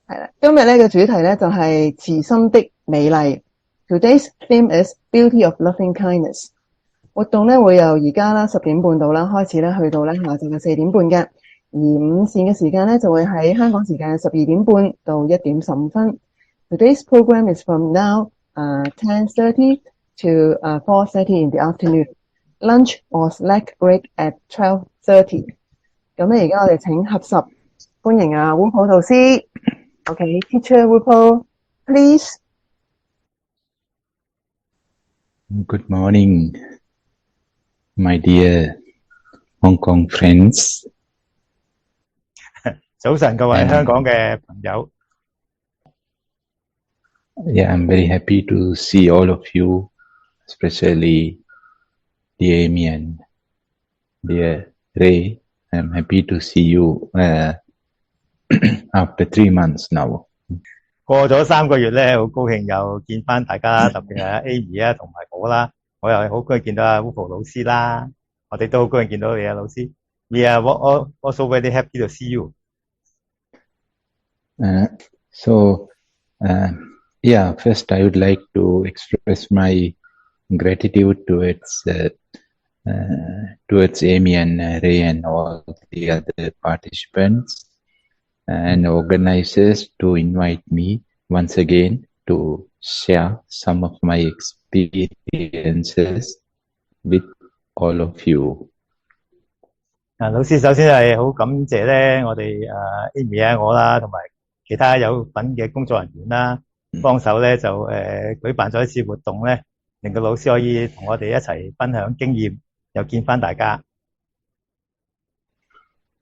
係啦，今日咧嘅主題咧就係慈心的美麗。Today's theme is Beauty of Loving Kindness。活動咧會由而家啦10點半到啦開始咧，去到咧下晝嘅4點半嘅。而午膳嘅時間咧就會喺香港時間12點半到1點15分。Today's program is from now 10:30 to 4:30 in the afternoon. Lunch or snack break at 12:30。咁咧而家我哋請合十，歡迎烏普導師。Okay, Teacher Wupo, please. Good morning, my dear Hong Kong friends. 早晨，各位香港嘅朋友。Yeah, I'm very happy to see all of you, especially dear Amy and dear Ray. I'm happy to see you after 3 months now. 過咗3個月咧，好高興又見翻大家，特別係 Amy 啊，同埋我啦，我又好高興見到阿烏普老師啦，我哋都好高興見到你啊，老師。We are also very happy to see you. Yeah, first I would like to express my gratitude towards Amy and Ray and all the other participants and organizers to invite me once again to share some of my experiences with all of you. 老師首先係好感謝咧，我哋Amy 啊，我啦，同埋其他有份嘅工作人員啦，幫手咧就舉辦咗一次活動咧，令到老師可以同我哋一齊分享經驗，又見翻大家。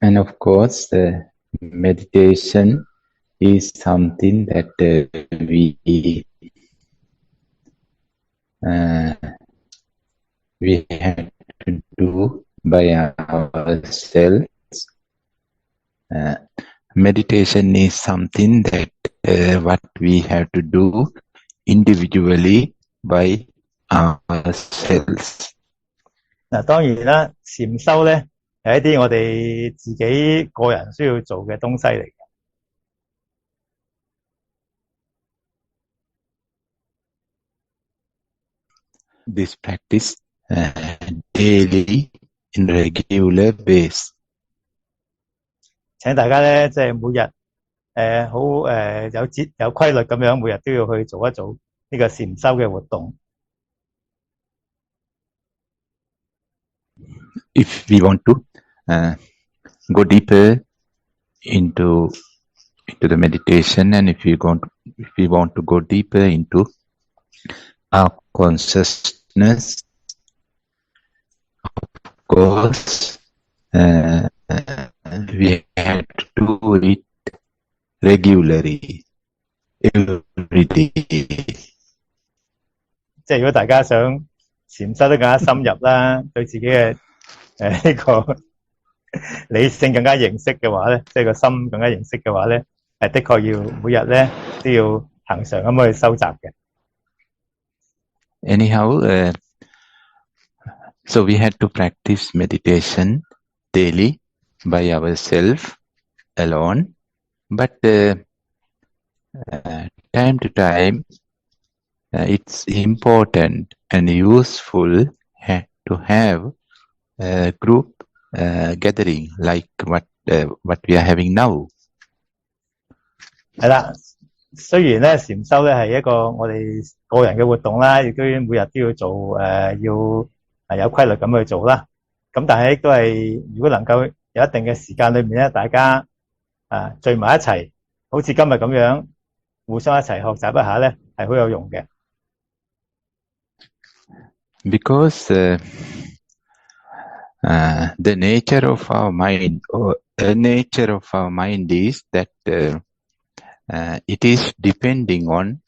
And of course, meditation is something that we have to do by ourselves. Meditation is something that what we have to do individually by ourselves. 嗱，當然啦，禪修咧係一啲我哋自己個人需要做嘅東西嚟嘅。This practice daily in regular base. 請大家咧，即係每日好有規律咁樣，每日都要去做一做呢個禪修嘅活動。If we want to go deeper into the meditation, and if we want to go deeper into our consciousness, of course, we have to do it regularly, every day. 即係如果大家想禪修得更加深入啦，對自己嘅呢個理性更加認識嘅話咧，即係個心更加認識嘅話咧，的確要每日咧都要恆常咁去收集嘅。Anyhow, so we had to practice meditation daily by ourselves alone, but time to time it's important and useful to have a group gathering like what we are having now. 係啦，雖然咧禪修咧係一個我哋個人嘅活動啦，亦都每日都要做要有規律咁去做啦。咁但係都係如果能夠有一定嘅時間裏面咧，大家聚埋一齊，好似今日咁樣，互相一齊學習一下咧，係好有用嘅。Because the nature of our mind, is that it is depending on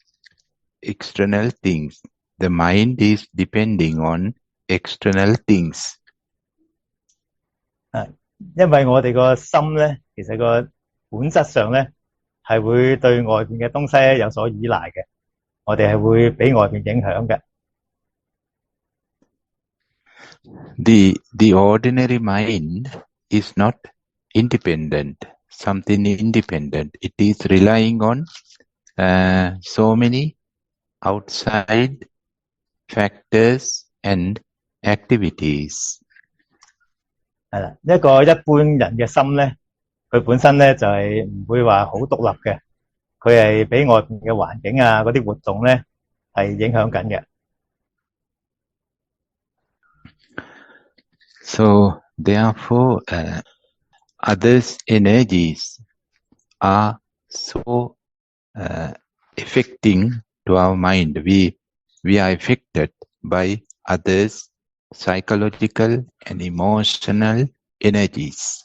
external things. The mind is depending on external things. 因為我哋個心咧，其實個本質上咧係會對外邊嘅東西咧有所依賴嘅，我哋係會俾外邊影響嘅。The ordinary mind is not independent. something independent. It is relying on so many outside factors and activities. 係啦，一個一般人嘅心咧，佢本身咧就係唔會話好獨立嘅，佢係俾外邊嘅環境啊嗰啲活動咧係影響緊嘅。So therefore, others' energies are so affecting to our mind. We are affected by others' psychological and emotional energies.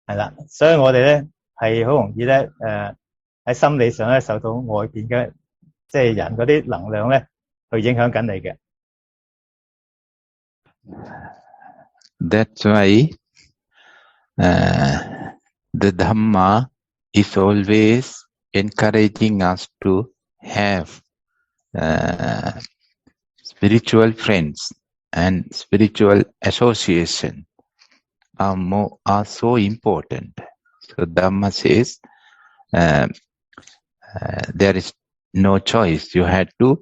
係啦，所以我哋咧係好容易咧喺心理上咧受到外邊嘅即係人嗰啲能量咧去影響緊你嘅。That's why the Dhamma is always encouraging us to have spiritual friends and spiritual association are so important. So Dhamma says there is no choice. We had to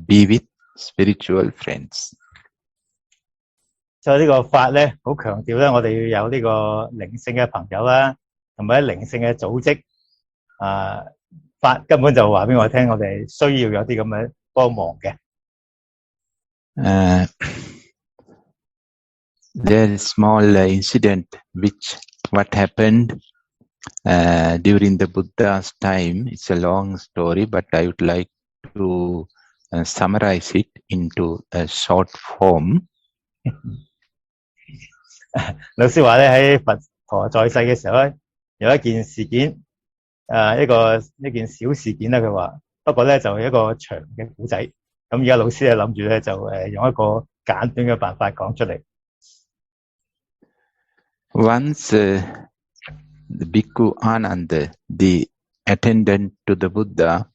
be with spiritual friends. 所以呢個法咧，好強調咧，我哋要有呢個靈性嘅朋友啦，同埋靈性嘅組織。法根本就話俾我聽，我哋需要有啲咁嘅幫忙嘅。There is a small incident what happened during the Buddha's time. It's a long story, but I would like to summarize it into a short form. 老師話咧，喺佛陀在世嘅時候咧，有一件事件，一件小事件咧，佢話，不過咧就係一個長嘅故仔。咁而家老師咧諗住咧就用一個簡短嘅辦法講出嚟。Once the Bhikkhu Ananda, the attendant to the Buddha,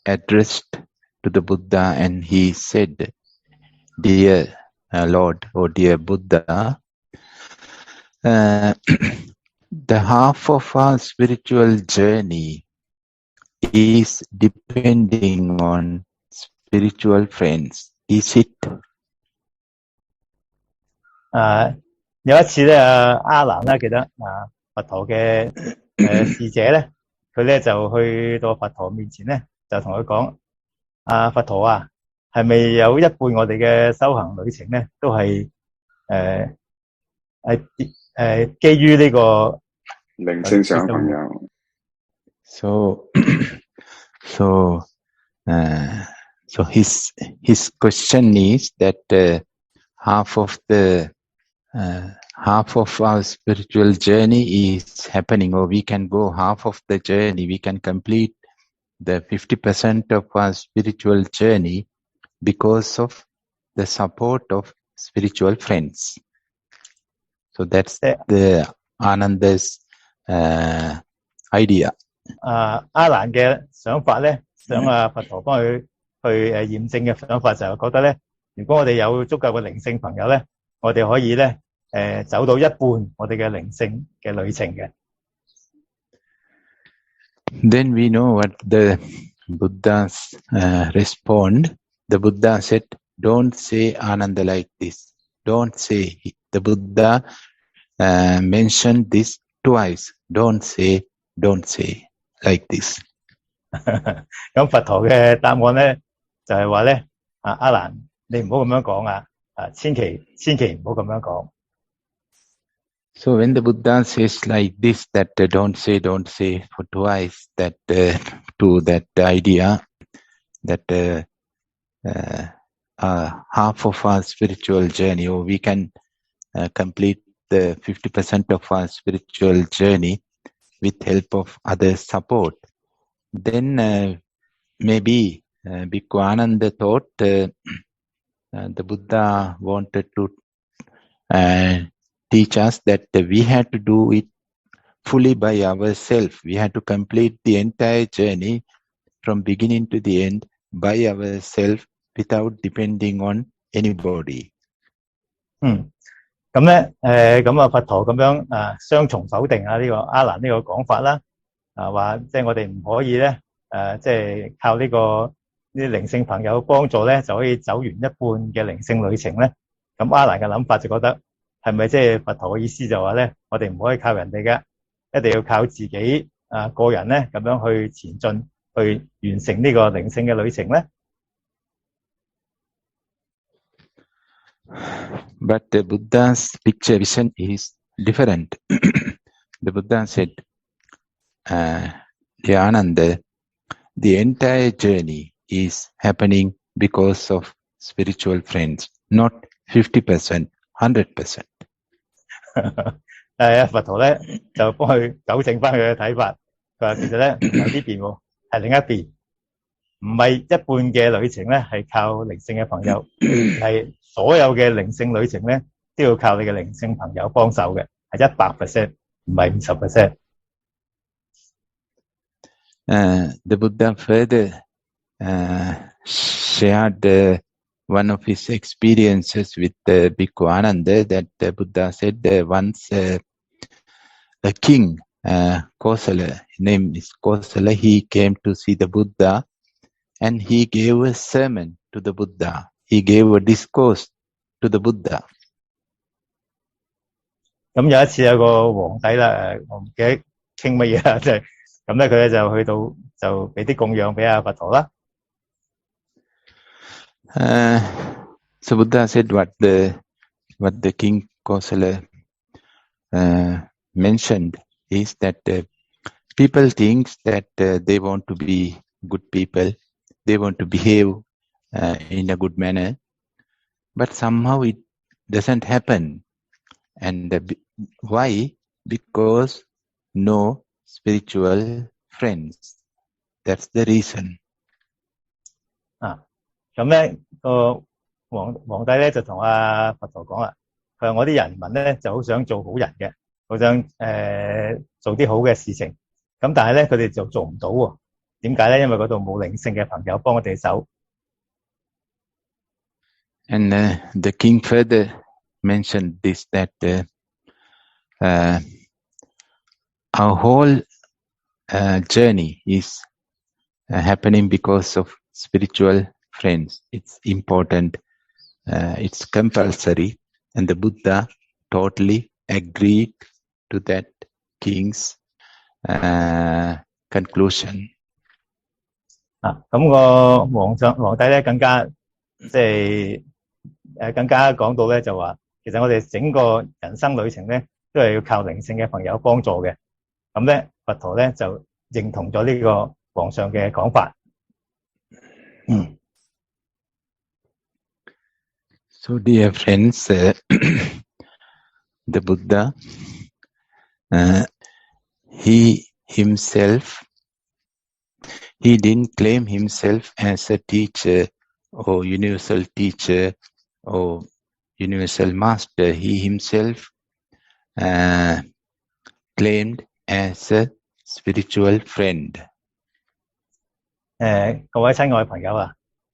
addressed to the Buddha and he said, "Dear Lord, or dear Buddha, the half of our spiritual journey is depending on spiritual friends. Is it?" 有一次咧，阿難咧記得佛陀嘅侍者咧，佢咧就去到佛陀面前咧，就同佢講：佛陀啊，係咪有一半我哋嘅修行旅程咧，都係基於呢個靈性上朋友。So his question is that half of our spiritual journey is happening, or we can go half of the journey. We can complete the 50% of our spiritual journey because of the support of spiritual friends. So that's the Ananda's idea. 阿難嘅想法咧，想佛陀幫佢去驗證嘅想法就係覺得咧，如果我哋有足夠嘅靈性朋友咧，我哋可以咧走到一半我哋嘅靈性嘅旅程嘅。Then we know what the Buddha's respond. The Buddha said, "Don't say Ananda like this. Don't say." The Buddha mentioned this twice. Don't say like this. 咁佛陀嘅答案咧就係話咧，阿難，你唔好咁樣講啊！千祈唔好咁樣講。So when the Buddha says like this, that don't say for twice, that to that idea that half of our spiritual journey, or we can complete the 50% of our spiritual journey with help of others' support, then maybe Bhikkhu Ananda thought the Buddha wanted to teach us that we had to do it fully by ourselves. We had to complete the entire journey from beginning to the end by ourselves without depending on anybody. 咁咧，咁啊佛陀咁樣雙重否定呢個阿難呢個講法啦，話即係我哋唔可以咧，即係靠呢啲靈性朋友幫助咧，就可以走完一半嘅靈性旅程咧。咁阿難嘅諗法就覺得係咪即係佛陀嘅意思就話咧，我哋唔可以靠人哋嘅，一定要靠自己個人咧咁樣去前進，去完成呢個靈性嘅旅程咧。But the Buddha's picture vision is different. The Buddha said, "Dear Ananda, the entire journey is happening because of spiritual friends, not 50%, 100%." 佛陀咧就幫佢糾正翻佢嘅睇法，佢話其實咧唔係呢邊喎，係另一邊，唔係一半嘅旅程咧係靠靈性嘅朋友，係所有嘅靈性旅程咧都要靠你嘅靈性朋友幫手嘅，係100%，唔係50%。The Buddha further shared one of his experiences with Bhikkhu Ananda, that the Buddha said once a king, Kosala, his name is Kosala, he came to see the Buddha and he gave a sermon to the Buddha. He gave a discourse to the Buddha. 咁有一次有個皇帝啦，我唔記得傾乜嘢啦，即係咁咧，佢咧就去到就俾啲供養俾阿佛陀啦。So Buddha said what the King Kosala mentioned is that people think that they want to be good people, they want to behave in a good manner, but somehow it doesn't happen. And why? Because no spiritual friends. That's the reason. 咁咧個皇帝咧就同阿佛陀講啦，佢話我啲人民咧就好想做好人嘅，好想做啲好嘅事情，咁但係咧佢哋就做唔到喎。點解咧？因為嗰度冇靈性嘅朋友幫我哋手。And the king further mentioned this, that our whole journey is happening because of spiritual friends. It's important, it's compulsory, and the Buddha totally agreed to that king's conclusion. 咁個皇帝咧更加即係更加講到咧就話，其實我哋整個人生旅程咧都係要靠靈性嘅朋友幫助嘅。咁咧佛陀咧就認同咗呢個皇上嘅講法。So dear friends, the Buddha, he himself, he didn't claim himself as a teacher or universal teacher or universal master. He himself claimed as a spiritual friend. 各位親愛嘅朋友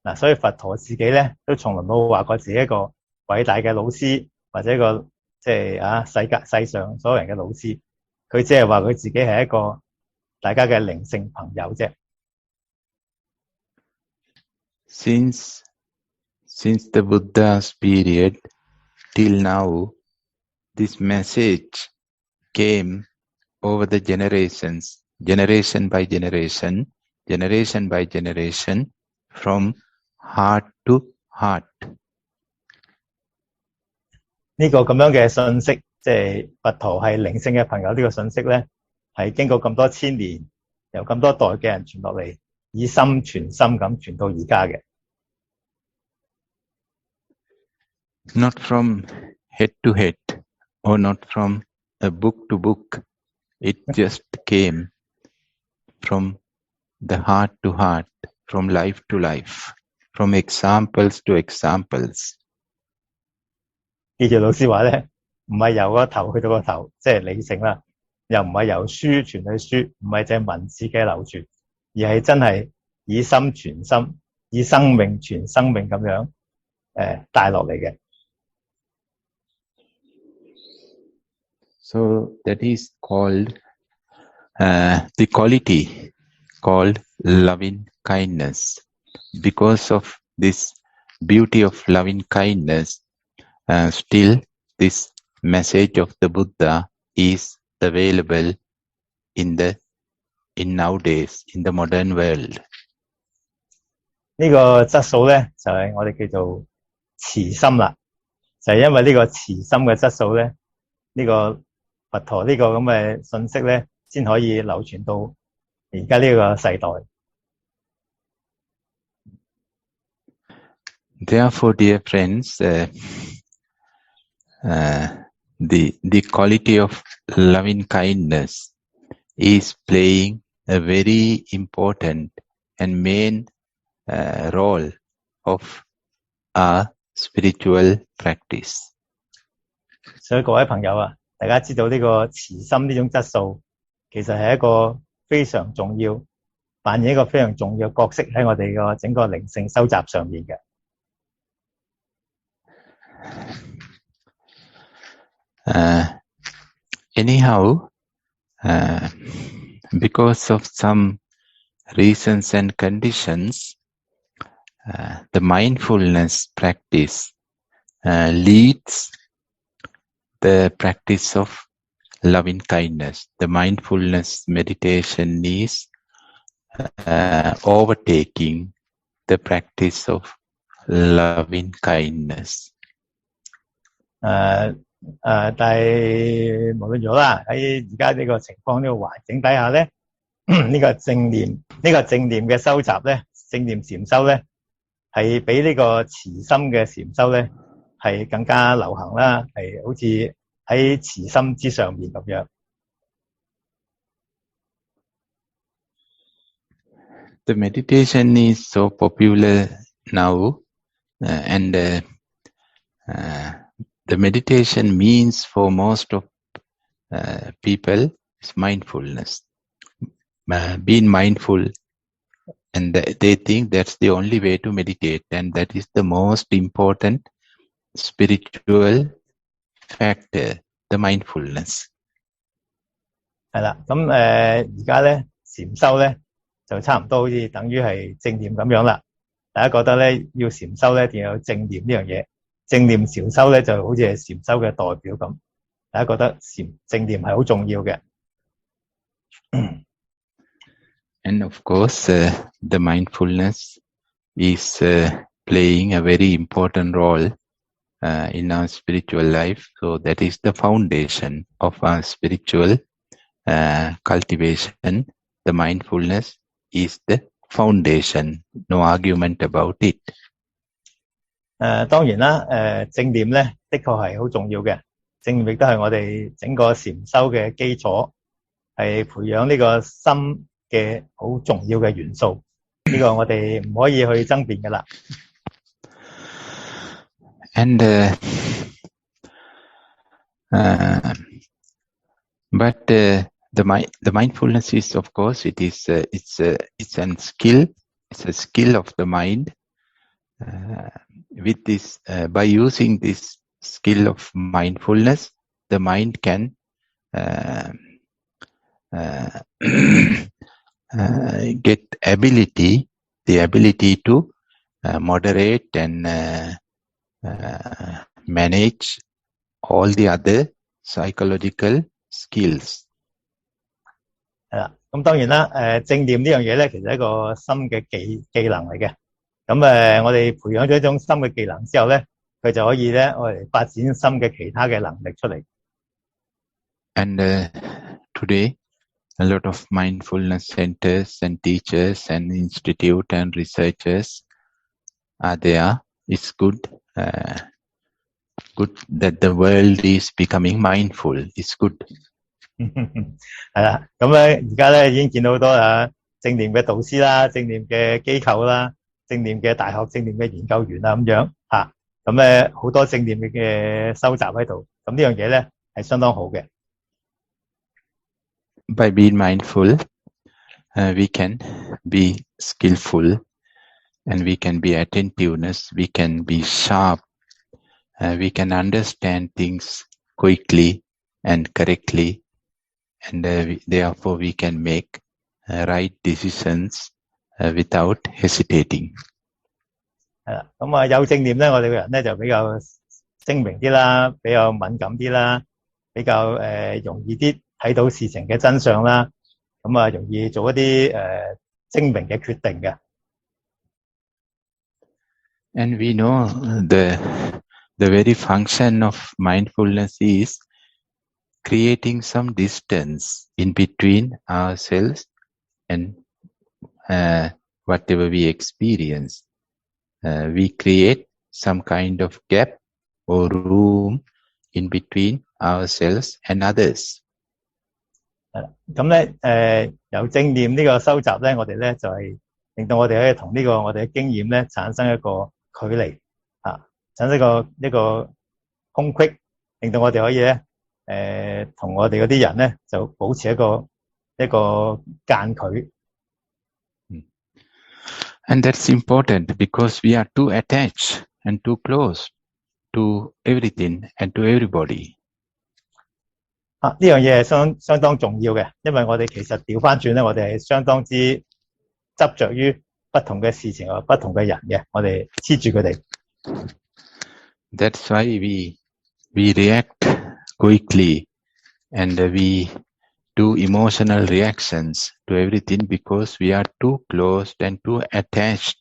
啊，所以佛陀自己咧都從來冇話過自己一個偉大嘅老師，或者一個即係世上所有人嘅老師，佢只係話佢自己係一個大家嘅靈性朋友啫。Since the Buddha's period till now, this message came over the generations, generation by generation, from heart to heart. 呢個咁樣嘅信息，即係佛陀係靈性嘅朋友呢個信息咧，係經過咁多千年，由咁多代嘅人傳落嚟，以心傳心咁傳到而家嘅。Not from head to head, or not from a book to book. It just came from the heart to heart, from life to life, from examples to examples. 記住老師話咧，唔係由個頭去到個頭，即係理性啦，又唔係由書傳去書，唔係淨係文字嘅流傳，而係真係以心傳心，以生命傳生命咁樣帶落嚟嘅。So that is called the quality called loving kindness. Because of this beauty of loving kindness, still this message of the Buddha is available in nowadays in the modern world. 呢個質素咧就係我哋叫做慈心啦，就係因為呢個慈心嘅質素咧，呢個佛陀呢個咁嘅信息咧，先可以流傳到而家呢個世代。Therefore, dear friends, the quality of loving kindness is playing a very important and main role of our spiritual practice. 所以各位朋友啊，大家知道呢個慈心呢種質素，其實係一個非常重要，扮演一個非常重要嘅角色喺我哋個整個靈性修習上面嘅。Anyhow, because of some reasons and conditions, the mindfulness practice leads the practice of loving kindness. The mindfulness meditation is overtaking the practice of loving kindness. 但係無論如何啦，喺而家呢個情況呢個環境底下咧，呢個正念嘅修習咧，正念禪修咧，係比呢個慈心嘅禪修咧係更加流行啦，係好似喺慈心之上面咁樣。The meditation is so popular now, and the meditation means for most of people is mindfulness. Being mindful, and they think that's the only way to meditate, and that is the most important spiritual factor, the mindfulness. 係啦，咁而家咧禪修咧就差唔多好似等於係正念咁樣啦。大家覺得咧要禪修咧一定要有正念呢樣嘢。正念禪修咧就好似係禪修嘅代表咁，大家覺得正念係好重要嘅。And of course, the mindfulness is playing a very important role in our spiritual life. So that is the foundation of our spiritual cultivation. The mindfulness is the foundation. No argument about it. 當然啦，正念咧的確係好重要嘅，正念亦都係我哋整個禪修嘅基礎，係培養呢個心嘅好重要嘅元素。呢個我哋唔可以去爭辯㗎啦。And but the mindfulness is, of course, it's a skill. It's a skill of the mind. With this, by using this skill of mindfulness, the mind can get the ability to moderate and manage all the other psychological skills. 係啦，咁當然啦，正念呢樣嘢咧，其實係一個心嘅技能嚟嘅。咁我哋培養咗一種心嘅技能之後咧，佢就可以咧，我哋發展心嘅其他嘅能力出嚟。And today, a lot of mindfulness centers and teachers and institute and researchers are there. It's good that the world is becoming mindful. It's good. 係啦，咁咧而家咧已經見到好多正念嘅導師啦、正念嘅機構啦、正念嘅大學、正念嘅研究員啊咁樣嚇，咁咧好多正念嘅收集喺度，咁呢樣嘢咧係相當好嘅。By being mindful, we can be skillful, and we can be attentiveness. We can be sharp. We can understand things quickly. and correctly, and therefore we can make right decisions without hesitating. 係啦，咁有正念咧，我哋個人咧就比較精明啲啦，比較敏感啲啦，比較容易啲睇到事情嘅真相啦，咁容易做一啲精明嘅決定嘅。And we know the very function of mindfulness is creating some distance in between ourselves and whatever we experience. We create some kind of gap or room in between ourselves and others. 咁咧由正念呢個收集咧，我哋咧就係令到我哋可以同呢個我哋嘅經驗咧產生一個距離產生一個空隙，令到我哋可以咧同我哋嗰啲人咧就保持一個間距。And that's important because we are too attached and too close to everything and to everybody. 呢樣嘢係相當重要嘅，因為我哋其實調翻轉咧，我哋係相當之執着於不同嘅事情或不同嘅人嘅，我哋黐住佢哋。That's why we react quickly and we do emotional reactions to everything because we are too close and too attached.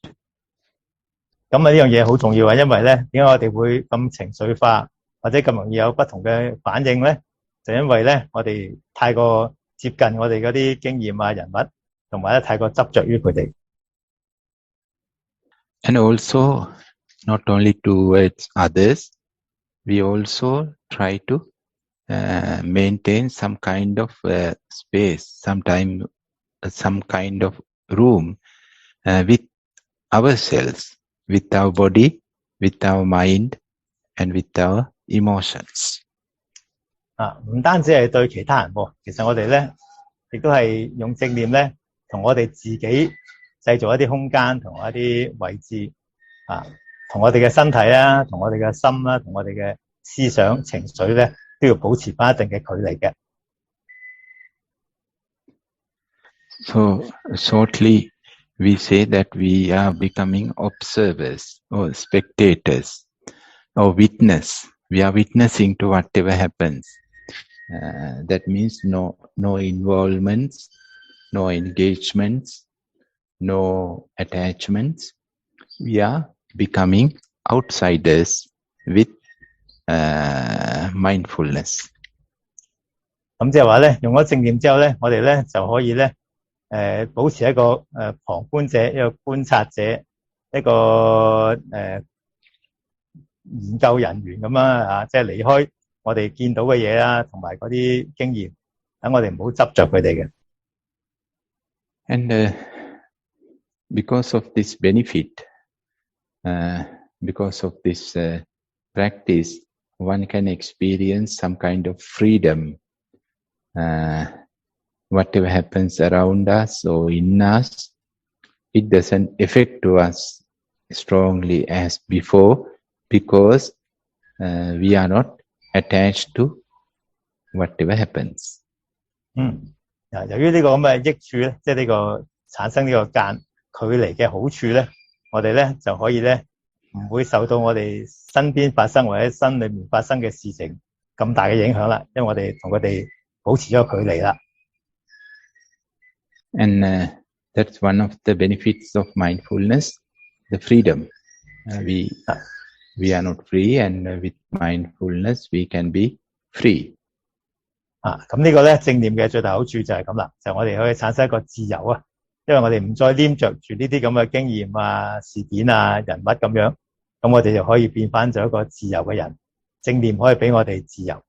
咁呢樣嘢好重要啊，因為咧點解我哋會咁情緒化或者咁容易有不同嘅反應咧？就因為咧我哋太過接近我哋嗰啲經驗人物，同埋咧太過執着於佢哋。And also not only towards others, we also try to maintain some kind of space, some kind of room with ourselves, with our body, with our mind, and with our emotions. 唔單止係對其他人喎，其實我哋咧亦都係用正念咧，同我哋自己製造一啲空間同一啲位置同我哋嘅身體同我哋嘅心同我哋嘅思想情緒咧，都要保持翻一定嘅距離嘅。So shortly, we say that we are becoming observers or spectators or witness. We are witnessing to whatever happens. That means no involvements, no engagements, no attachments. We are becoming outsiders with mindfulness. 咁即係話咧，用咗正念之後咧，我哋咧就可以咧保持一個旁觀者、一個觀察者、一個研究人員咁即係離開我哋見到嘅嘢同埋嗰啲經驗，等我哋唔好執着佢哋嘅。And because of this benefit, because of this practice, one can experience some kind of freedom. Whatever happens around us or in us, it doesn't affect to us strongly as before because we are not attached to whatever happens. 由於呢個咁嘅益處咧，即係呢個產生呢個距離嘅好處咧，我哋咧就可以咧唔會受到我哋身邊發生或者心裏面發生嘅事情咁大嘅影響啦，因為我哋同佢哋保持咗距離啦。And that's one of the benefits of mindfulness, the freedom. We are not free, and with mindfulness we can be free. 咁呢個咧正念嘅最大好處就係咁啦，就我哋可以產生一個自由因為我哋唔再黏着住呢啲咁嘅經驗事件人物咁樣，咁我哋就可以變翻做一個自由嘅人。正念可以俾我哋自由。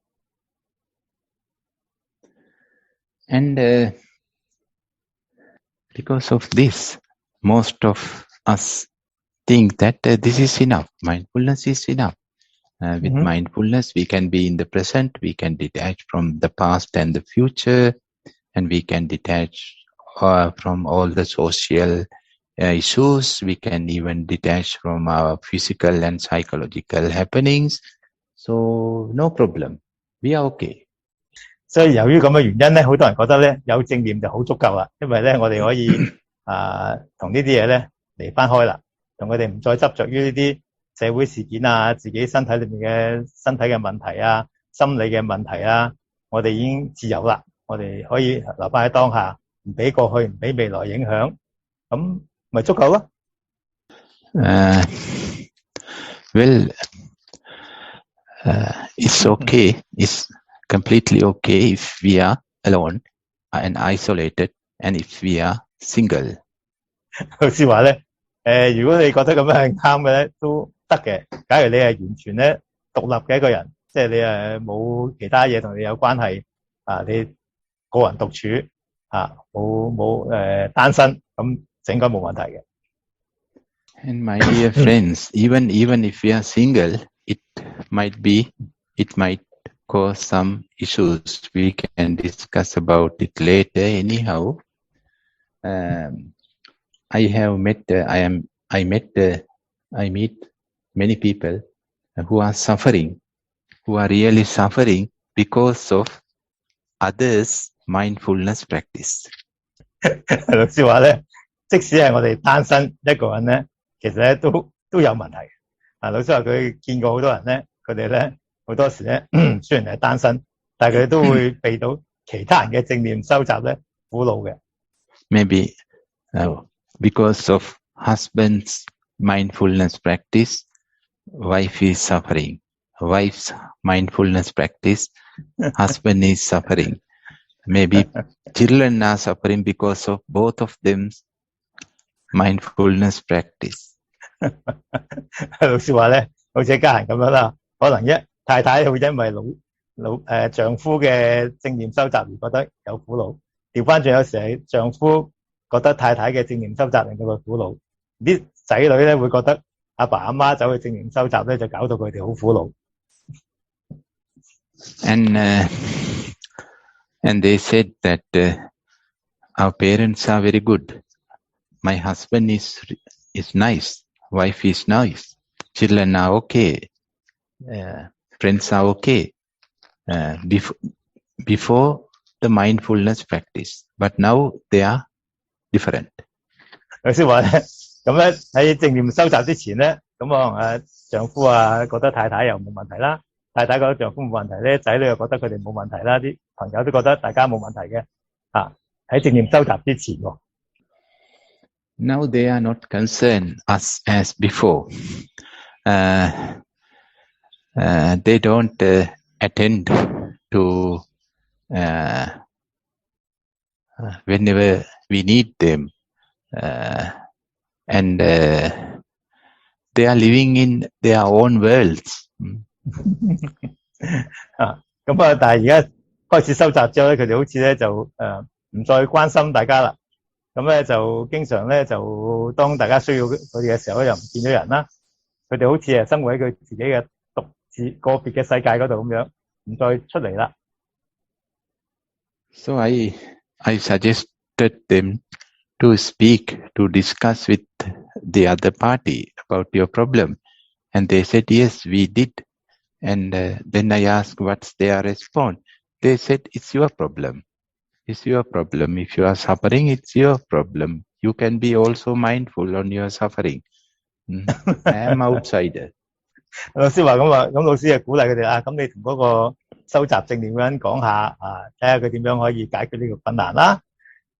And because of this, most of us think that this is enough. Mindfulness is enough. With mindfulness, we can be in the present, we can detach from the past and the future, and we can detach from all the social issues. We can even detach from our physical and psychological happenings. So, no problem. We are okay. 所以由於咁嘅原因咧，好多人覺得咧有正念就好足夠啦，因為咧我哋可以同呢啲嘢咧離翻開啦，同佢哋唔再執着於呢啲社會事件啊、自己身體裏面嘅身體嘅問題啊、心理嘅問題啊，我哋已經自由啦，我哋可以留翻喺當下，唔俾過去，唔俾未來影響，咁咪足夠咯。Well, it's okay. It's completely okay if we are alone and isolated, and if we are single. 老師話咧，如果你覺得咁樣係啱嘅咧，都得嘅。假如你係完全咧獨立嘅一個人，即係你冇其他嘢同你有關係你個人獨處冇單身，咁就應該冇問題嘅。And my dear friends, even if we are single, it might cause some issues. We can discuss about it later. Anyhow, I meet many people who are suffering, who are really suffering because of others' mindfulness practice. 老師話咧，即使係我哋單身一個人咧，其實咧都有問題嘅。老師話佢見過好多人咧，佢哋咧好多時咧雖然係單身，但係佢哋都會被到其他人嘅正念收集咧苦惱嘅。Maybe because of husband's mindfulness practice, wife is suffering. Wife's mindfulness practice, husband is suffering. Maybe children are suffering because of both of them's mindfulness practice. 老師話咧，好似家人咁樣啦，可能太太會因為丈夫嘅正念收集而覺得有苦惱，調翻轉有時係丈夫覺得太太嘅正念收集令到佢苦惱，啲仔女咧會覺得阿爸阿媽走去正念收集咧就搞到佢哋好苦惱。And they said that our parents are very good. My husband is nice. Wife is nice. Children are okay. Friends are okay. Before the mindfulness practice. But now they are different. 老師話咧，咁咧喺正念收集之前咧，咁可能丈夫覺得太太又冇問題啦。太太覺得丈夫冇問題咧，仔女又覺得佢哋冇問題啦，啲朋友都覺得大家冇問題嘅。喺正念收集之前喎。Now they are not concerned as before. They don't attend to whenever we need them, and they are living in their own worlds. 但係而家開始收集之後咧，佢哋好似咧就唔再關心大家啦。咁咧就經常咧就當大家需要佢哋嘅時候咧，又唔見咗人啦。佢哋好似係生活喺佢自己嘅獨自個別嘅世界嗰度咁樣，唔再出嚟啦。So I suggested them to speak, to discuss with the other party about your problem, and they said yes, we did. And then I asked what's their response. They said it's your problem. It's your problem. If you are suffering, it's your problem. You can be also mindful on your suffering. I am outsider. 老師話咁老師係鼓勵佢哋咁你同嗰個收集正念嗰人講下睇下佢點樣可以解決呢個困難啦。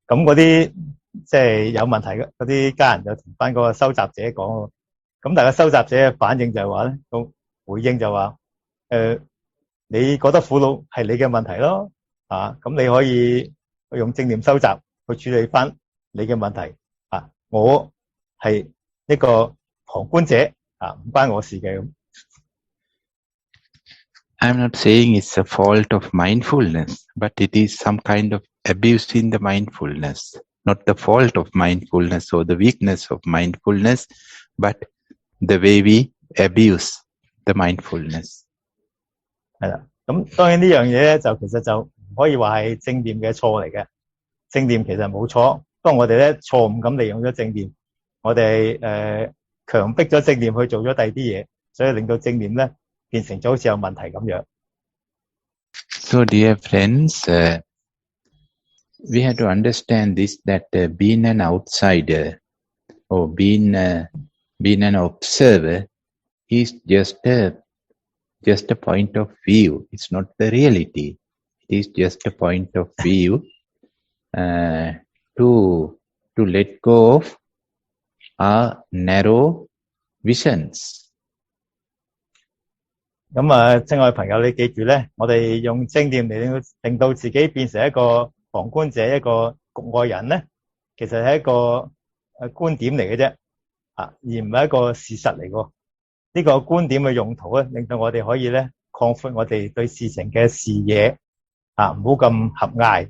咁嗰啲即係有問題嘅嗰啲家人就同翻嗰個收集者講，咁但係收集者嘅反應就係話咧，個回應就話你覺得苦惱係你嘅問題咯，咁你可以用正念收集去處理翻你嘅問題，我係一個旁觀者，唔關我事嘅咁。I'm not saying it's a fault of mindfulness, but it is some kind of abuse in the mindfulness. Not the fault of mindfulness or the weakness of mindfulness, but the way we abuse the mindfulness. 係啦，咁當然呢樣嘢咧就其實就唔可以話係正念嘅錯嚟嘅。正念其實冇錯，當我哋咧錯誤咁利用咗正念，我哋強迫咗正念去做咗第二啲嘢，所以令到正念咧變成咗好似有問題咁樣。So, dear friends, we have to understand this, that being an outsider or being an observer is just a point of view. It's not the reality. It is just a point of view to let go of our narrow visions. 咁啊，親愛朋友，你記住咧，我哋用正念嚟令到自己變成一個旁觀者，一個局外人咧，其實係一個觀點嚟嘅啫，而唔係一個事實嚟嘅。呢個觀點嘅用途咧，令到我哋可以咧擴闊我哋對事情嘅視野，唔好咁狹隘。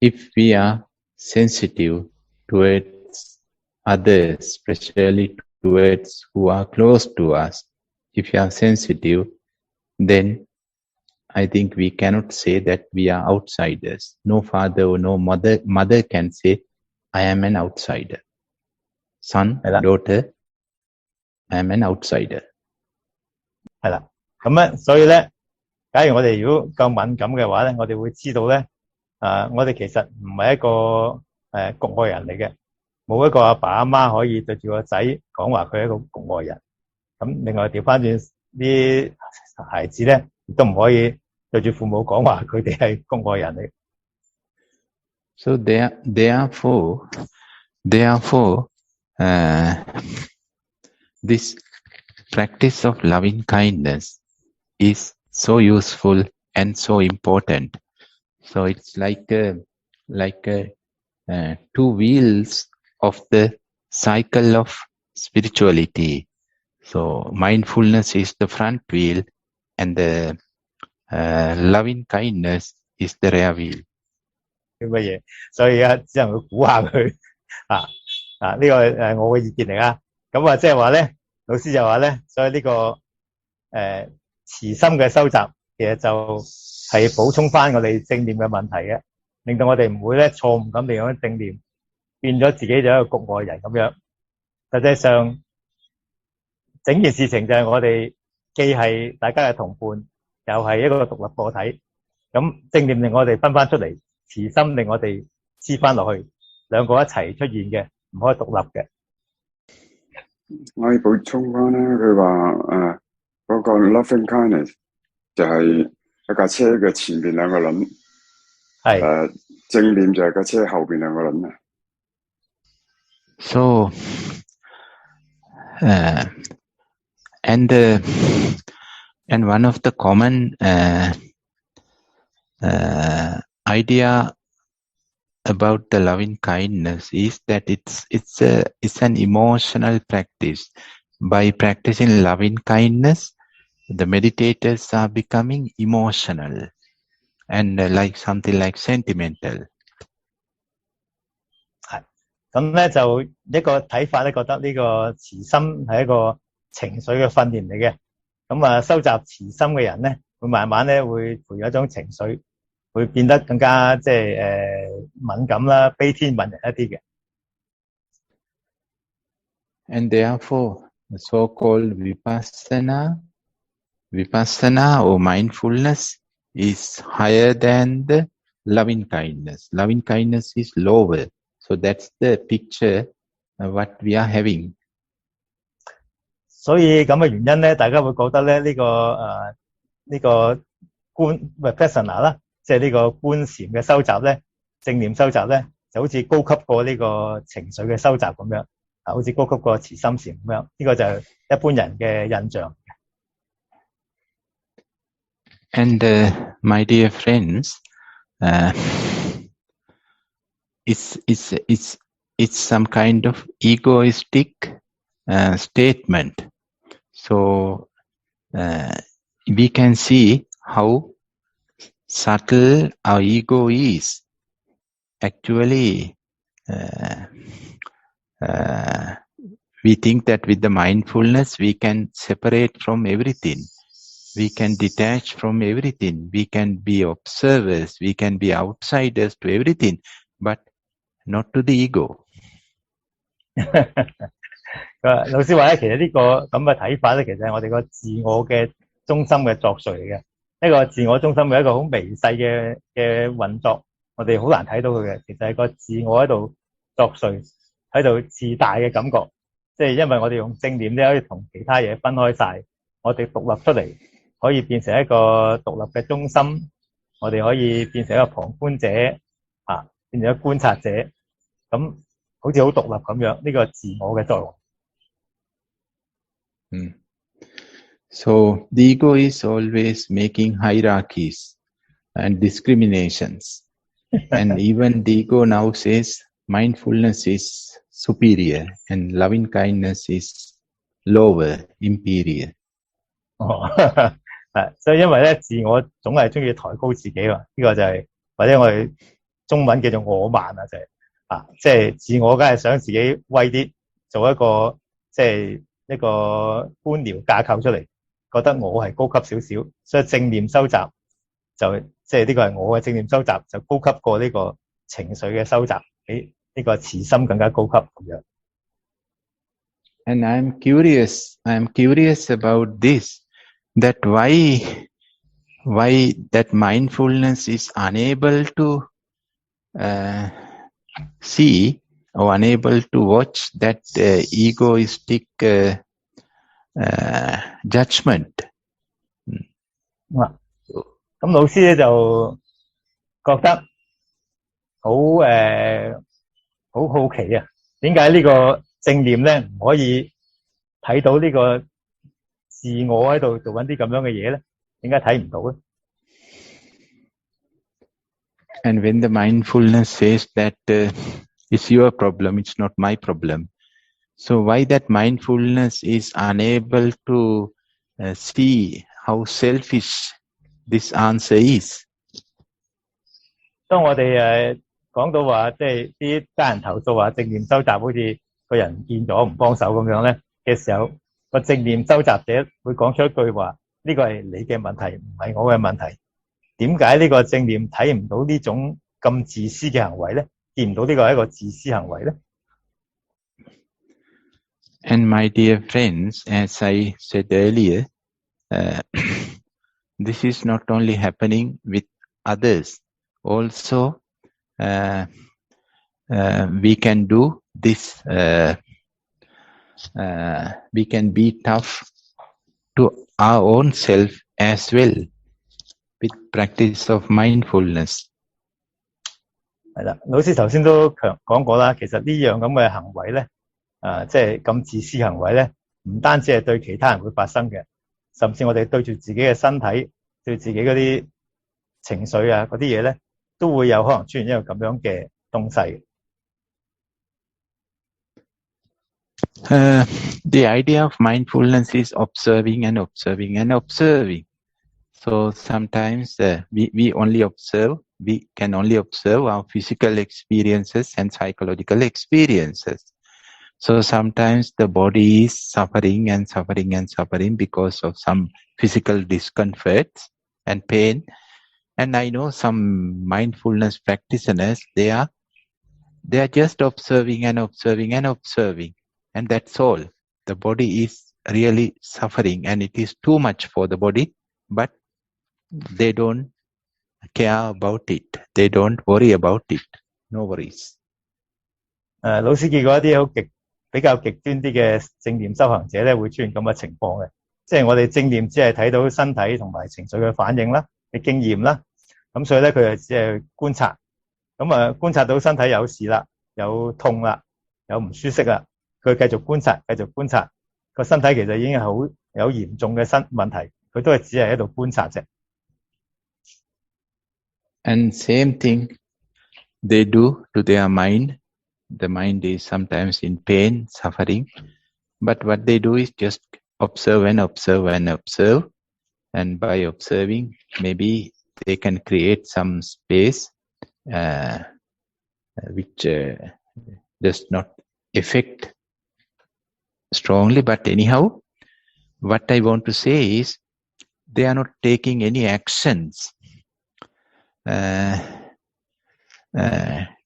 If we are sensitive towards others, especially towards who are close to us, if you are sensitive, then I think we cannot say that we are outsiders. No father or no mother can say, I am an outsider. Son, daughter, I am an outsider. 係啦，咁咧，所以咧，假如我哋如果夠敏感嘅話咧，我哋會知道咧，我哋其實唔係一個局外人嚟嘅。冇一個阿爸阿媽可以對住個仔講話佢係一個局外人。咁另外調翻轉啲孩子咧，亦都唔可以對住父母講話佢哋係局外人嚟。So therefore, this practice of loving kindness is so useful and so important. So it's like two wheels of the cycle of spirituality. So mindfulness is the front wheel and the loving kindness is the rear wheel. 乜嘢？所以只能夠估下佢呢個我嘅意見嚟啦。咁即係話咧，老師就話咧，所以呢個慈心嘅收集，其實就係補充翻我哋正念嘅問題嘅，令到我哋唔會咧錯誤咁利用正念。變咗自己就一個局外人咁樣，實際上整件事情就係我哋既係大家嘅同伴，又係一個獨立個體。咁正念令我哋分翻出嚟，慈心令我哋黐翻落去，兩個一齊出現嘅，唔可以獨立嘅。我可以補充翻咧，佢話嗰個 loving kindness 就係一架車嘅前邊兩個輪，正念就係架車後邊兩個輪啊。So, and one of the common idea about the loving kindness is that it's an emotional practice. By practicing loving kindness, the meditators are becoming emotional and like something like sentimental. 咁咧就一個睇法咧，覺得呢個慈心係一個情緒嘅訓練嚟嘅。咁收集慈心嘅人咧，會慢慢咧會培養一種情緒，會變得更加敏感啦、悲天憫人一啲嘅。And therefore, the so-called vipassana or mindfulness is higher than the loving kindness. Loving kindness is lower. So that's the picture what we are having. 所以咁嘅原因咧，大家會覺得咧呢個vipassana 啦，即係呢個觀禪嘅收集咧，正念收集咧，就好似高級過呢個情緒嘅收集咁樣，好似高級過慈心禪咁樣。呢個就係一般人嘅印象。And my dear friends, it's some kind of egoistic statement. So we can see how subtle our ego is. Actually, we think that with the mindfulness we can separate from everything. We can detach from everything. We can be observers. We can be outsiders to everything, but not to the ego. 老師話咧，其實呢個咁嘅睇法咧，其實係我哋個自我嘅中心嘅作祟嚟嘅。一個自我中心嘅一個好微細嘅運作，我哋好難睇到佢嘅。其實係個自我喺度作祟，喺度自大嘅感覺。即係因為我哋用正念咧，可以同其他嘢分開晒，我哋獨立出嚟，可以變成一個獨立嘅中心，我哋可以變成一個旁觀者，變成一個觀察者，咁好似好獨立咁樣。呢個自我嘅作用。So the ego is always making hierarchies and discriminations. And even the ego now says mindfulness is superior and loving kindness is lower, inferior. 所以因為咧，自我總係中意抬高自己嘛，呢個就係或者我哋中文叫做我慢啊，就係即係自我梗係想自己威啲，做一個即係一個官僚架構出嚟，覺得我係高級少少，所以正念收集就即係呢個係我嘅正念收集就高級過呢個情緒嘅收集，比呢個慈心更加高級咁樣。And I'm curious about this, that why that mindfulness is unable to see or unable to watch that egoistic judgment. 咁老師咧就覺得好好奇啊，點解呢個正念咧唔可以睇到呢個自我喺度做緊啲咁樣嘅嘢咧？點解睇唔到咧？ And when the mindfulness says that it's your problem, it's not my problem. So why that mindfulness is unable to see how selfish this answer is? 當我哋講到話，即係啲家人投訴話正念收集好似個人唔見咗唔幫手咁樣咧嘅時候，個正念收集者會講出一句話：呢個係你嘅問題，唔係我嘅問題。點解呢個正念睇唔到呢種咁自私嘅行為咧？見唔到呢個係一個自私行為咧？ And my dear friends, as I said earlier, this is not only happening with others. Also, we can do this. We can be tough to our own self as well with practice of mindfulness. 係啦，老師頭先都講過啦，其實呢樣咁嘅行為咧，即係咁自私行為咧，唔單止係對其他人會發生嘅，甚至我哋對住自己嘅身體、對自己嗰啲情緒啊嗰啲嘢咧，都會有可能出現一個咁樣嘅東西。The idea of mindfulness is observing and observing and observing. So sometimes we only observe. We can only observe our physical experiences and psychological experiences. So sometimes the body is suffering and suffering and suffering because of some physical discomforts and pain. And I know some mindfulness practitioners, they are just observing and observing and observing. And that's all. The body is really suffering and it is too much for the body, but they don't care about it. They don't worry about it. No worries. 老師見過一啲比較極端啲嘅正念修行者咧，會出現咁嘅情況嘅。即係我哋正念只係睇到身體同埋情緒嘅反應啦、嘅經驗啦，咁所以咧佢就只係觀察。咁觀察到身體有事啦、有痛啦、有唔舒適啦，佢繼續觀察，個身體其實已經係好有嚴重嘅問題，佢都係只係喺度觀察啫。And same thing they do to their mind. The mind is sometimes in pain, suffering, but what they do is just observe and observe and observe. And by observing, maybe they can create some space which does not affect strongly. But anyhow, what I want to say is they are not taking any actions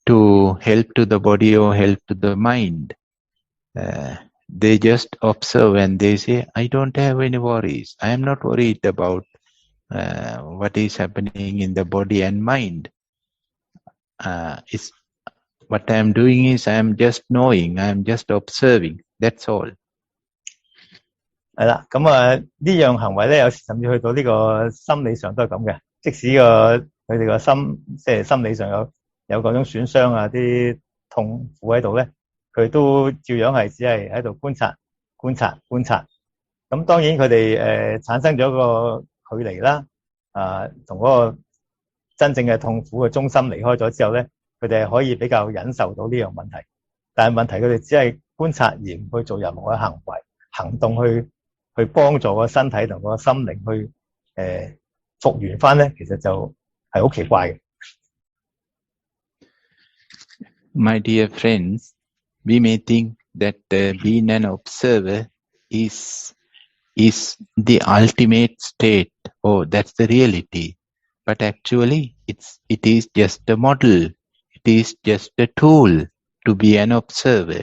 to help to the body or help to the mind. they just observe and they say, I don't have any worries. I am not worried about what is happening in the body and mind. What I am doing is I am just knowing, I am just observing. That's all. 係啦，咁啊呢樣行為咧，有時甚至去到呢個心理上都係咁嘅。即使佢哋個心即係心理上有嗰種損傷啊、啲痛苦喺度咧，佢都照樣係只係喺度觀察。咁當然佢哋產生咗個距離啦，同嗰個真正嘅痛苦嘅中心離開咗之後咧，佢哋係可以比較忍受到呢樣問題。但係問題佢哋只係觀察而唔去做任何嘅行動去幫助個身體同個心靈去復原翻咧，其實就係好奇怪嘅。My dear friends, we may think that being an observer is the ultimate state. Oh, that's the reality. But actually, it is just a model. It is just a tool to be an observer.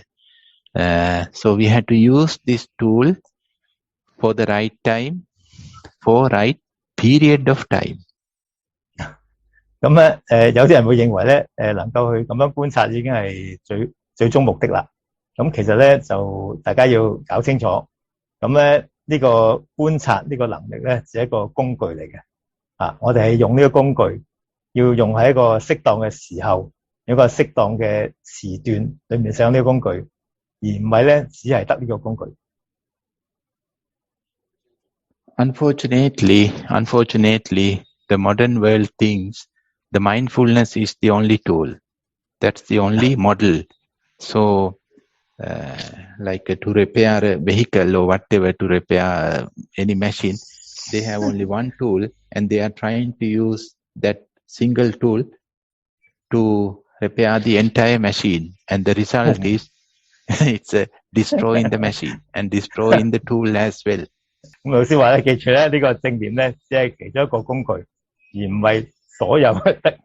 So we have to use this tool for the right time, for right period of time. 咁咧有啲人會認為咧能夠去咁樣觀察已經係最終目的啦。咁其實咧就大家要搞清楚。咁咧呢個觀察呢個能力咧只係一個工具嚟嘅。我哋係用呢個工具，要用喺一個適當嘅時候，有一個適當嘅時段裏面使用呢個工具，而唔係咧只係得呢個工具。Unfortunately, the modern world thinks the mindfulness is the only tool. That's the only model. So, like to repair a vehicle or whatever, to repair any machine, they have only one tool and they are trying to use that single tool to repair the entire machine. And the result is it's destroying the machine and destroying the tool as well. 咁老師話咧，記住咧，呢個正念咧只係其中一個工具，而唔係所有得。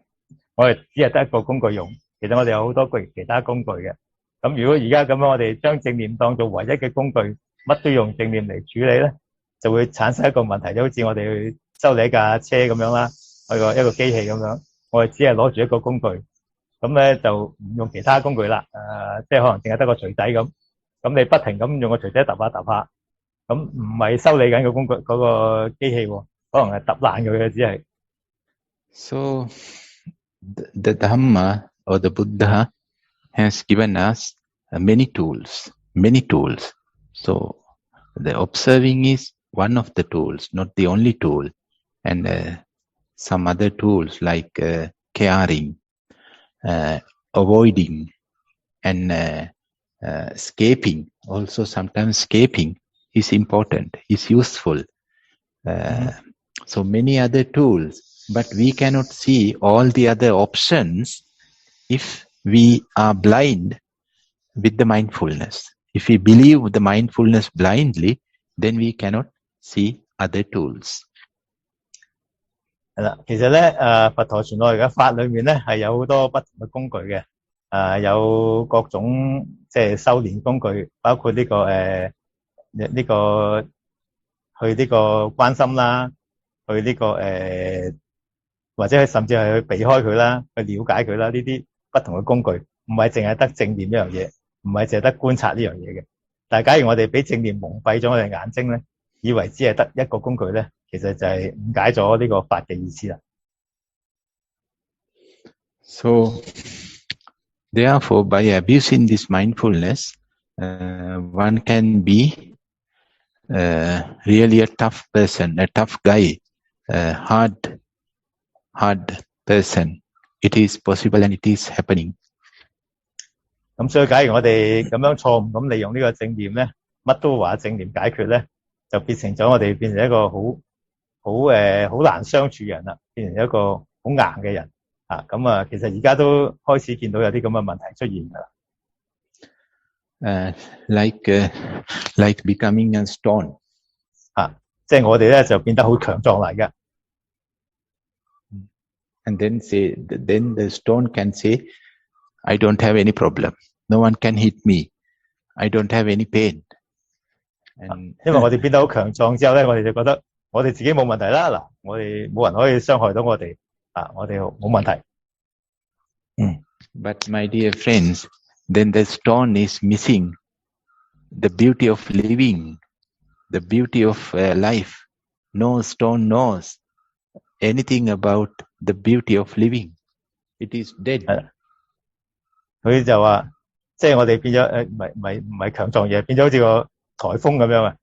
我哋只係得一個工具用，其實我哋有好多其他工具嘅。咁如果而家咁樣，我哋將正念當做唯一嘅工具，乜都用正念嚟處理咧，就會產生一個問題，就好似我哋去修理一架車咁樣啦，一個機器咁樣，我哋只係攞住一個工具，咁咧就唔用其他工具啦。即係可能淨係得個錘仔咁，咁你不停咁用個錘仔揼下。咁唔係修理緊個工具嗰個機器喎，可能係揼爛佢嘅只係。So the Dhamma or the Buddha has given us many tools. So the observing is one of the tools, not the only tool. And some other tools like caring, avoiding, and escaping. Also sometimes escaping is important, is useful. So many other tools, but we cannot see all the other options if we are blind with the mindfulness. If we believe the mindfulness blindly, then we cannot see other tools. 係啦，其實咧佛陀傳落嚟嘅法裏面咧係有好多不同嘅工具嘅，有各種即係修練工具，包括呢個去呢個關心啦，去呢個或者甚至係去避開佢啦，去了解佢啦，呢啲不同嘅工具，唔係淨係得正念呢樣嘢，唔係淨係得觀察呢樣嘢嘅。但係假如我哋俾正念蒙蔽咗我哋眼睛咧，以為只係得一個工具咧，其實就係誤解咗呢個法嘅意思啦。So, therefore, by abusing this mindfulness, one can be really a tough person, a tough guy, hard person. It is possible and it is happening. 咁所以假如我哋咁樣錯誤咁利用呢個正念咧，乜都話正念解決咧，就變成咗我哋變成一個好難相處嘅人啦，變成一個好硬嘅人咁其實而家都開始見到有啲咁嘅問題出現㗎啦。like becoming a stone. 即係我哋咧就變得好強壯嚟嘅。And then the stone can say, I don't have any problem. No one can hit me. I don't have any pain. And 因為我哋變得好強壯之後咧，我哋就覺得我哋自己冇問題啦。嗱，我哋冇人可以傷害到我哋我哋冇問題。But my dear friends, then the stone is missing the beauty of living, the beauty of life. No stone knows anything about the beauty of living. It is dead. 佢就話，即係我哋變咗唔係強壯嘢，變咗好似個颱風咁樣啊！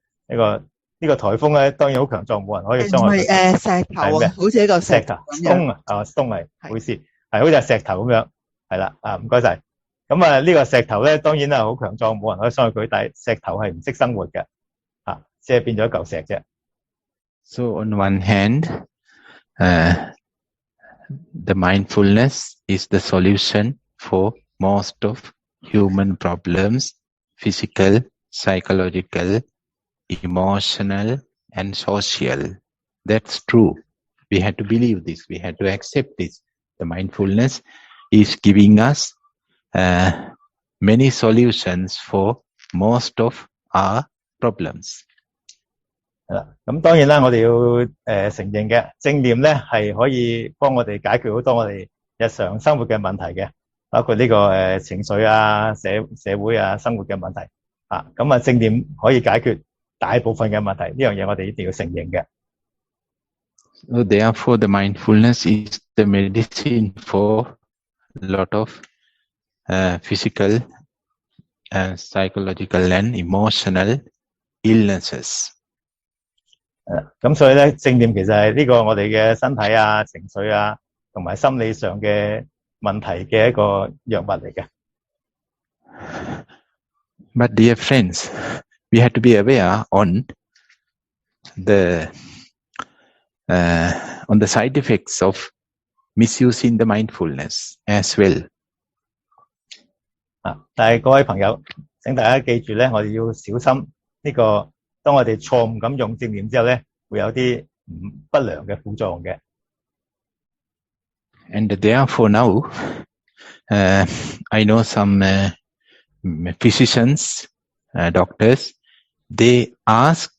呢個颱風咧，當然好強壯，冇人可以傷害佢。石頭啊，好似一個石頭咁樣。stone 係，唔好意思，係好似係石頭咁樣，係啦，唔該晒。咁呢個石頭咧，當然係好強壯，冇人可以傷害佢，但係石頭係唔識生活嘅，即係變咗一嚿石啫。So on one hand, the mindfulness is the solution for most of human problems, physical, psychological, emotional, and social. That's true. We had to believe this. We had to accept this. The mindfulness is giving us many solutions for most of our problems. 咁當然啦，我哋要承認嘅，正念咧係可以幫我哋解決好多我哋日常生活嘅問題嘅，包括呢個情緒啊、社會啊、生活嘅問題咁正念可以解決大部分嘅問題，呢樣嘢我哋一定要承認嘅。So therefore, the mindfulness is the medicine for a lot of physical, psychological, and emotional illnesses. 咁所以咧，正念其實係呢個我哋嘅身體啊、情緒啊，同埋心理上嘅問題嘅一個藥物嚟嘅。But dear friends, we have to be aware on the side effects of misusing the mindfulness as well. 但係各位朋友，請大家記住咧，我哋要小心呢個。當我哋錯誤咁用正念之後咧，會有啲不良嘅副作用嘅。And therefore now, I know some physicians, doctors, they ask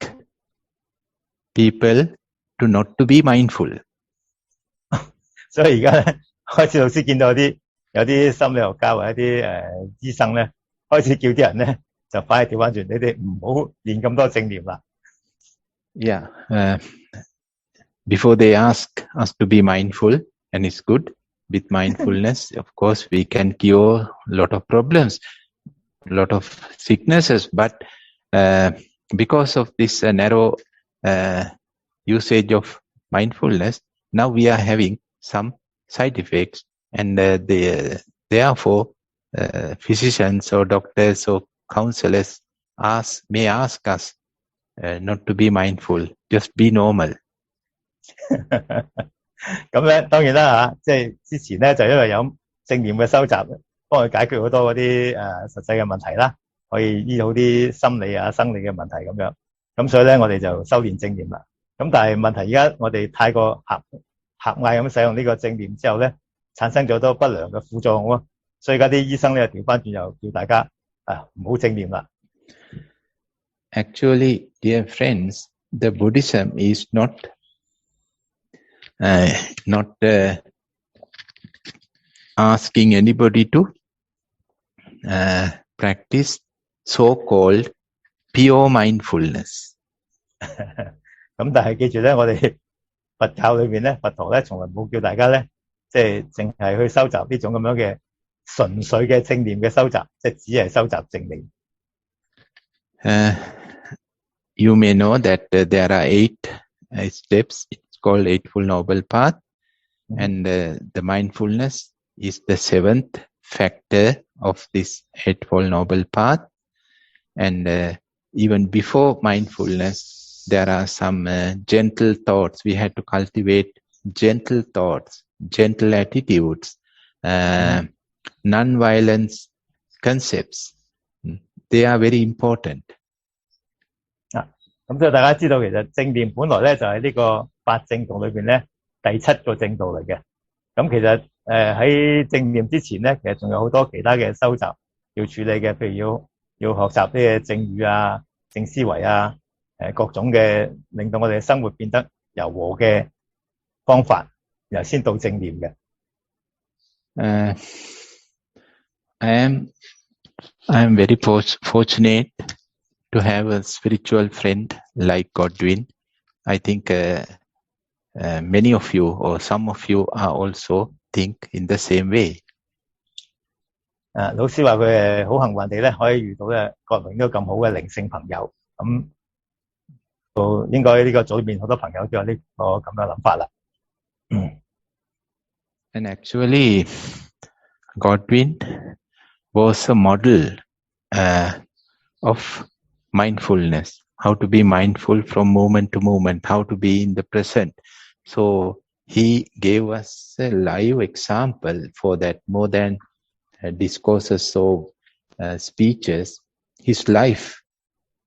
people to not to be mindful. 所以而家咧，開始老師見到有啲心理學家或者啲醫生咧，開始叫啲人咧。就反而調翻轉，你哋唔好練咁多正念啦。Yeah, before they ask us to be mindful, and it's good. With mindfulness, of course, we can cure a lot of problems, a lot of sicknesses. But because of this narrow usage of mindfulness, now we are having some side effects, and therefore, physicians or doctors or counselors may ask us not to be mindful, just be normal. 咁咧，當然啦即係之前咧就因為有正念嘅修習，幫佢解決好多嗰啲實際嘅問題啦，可以醫好啲心理啊、生理嘅問題咁樣。咁所以咧，我哋就修練正念啦。咁但係問題而家我哋太過狹隘咁使用呢個正念之後咧，產生咗好多不良嘅副作用咯。所以而家啲醫生咧調翻轉又叫大家唔好正念啦。Actually, dear friends, the Buddhism is not asking anybody to practice so-called pure mindfulness. 咁但係記住咧，我哋佛教裏面咧，佛陀咧從來冇叫大家咧，即係淨係去收集呢種咁樣嘅純粹嘅正念嘅收集，即係只係收集正念。You may know that there are 8 steps. It's called Eightfold Noble Path, and the mindfulness is the 7th factor of this Eightfold Noble Path. And even before mindfulness, there are some gentle thoughts. We have to cultivate gentle thoughts, gentle attitudes, non-violence concepts. They are very important. 咁所以大家知道，其實正念本來咧就係呢個8正道裏邊咧第7個正道嚟嘅。咁其實喺正念之前咧，其實仲有好多其他嘅修習要處理嘅，譬如要要學習啲正語啊、正思維啊、各種嘅令到我哋生活變得柔和嘅方法，然後先到正念嘅。I am very fortunate to have a spiritual friend like Godwin. I think many of you or some of you are also think in the same way. 老師話佢好幸運地咧，可以遇到咧郭榮都咁好嘅靈性朋友，咁應該呢個組裏面好多朋友都有呢個咁嘅諗法啦。And actually, Godwin was a model of mindfulness, how to be mindful from moment to moment, how to be in the present. So he gave us a live example for that. More than discourses or speeches, his life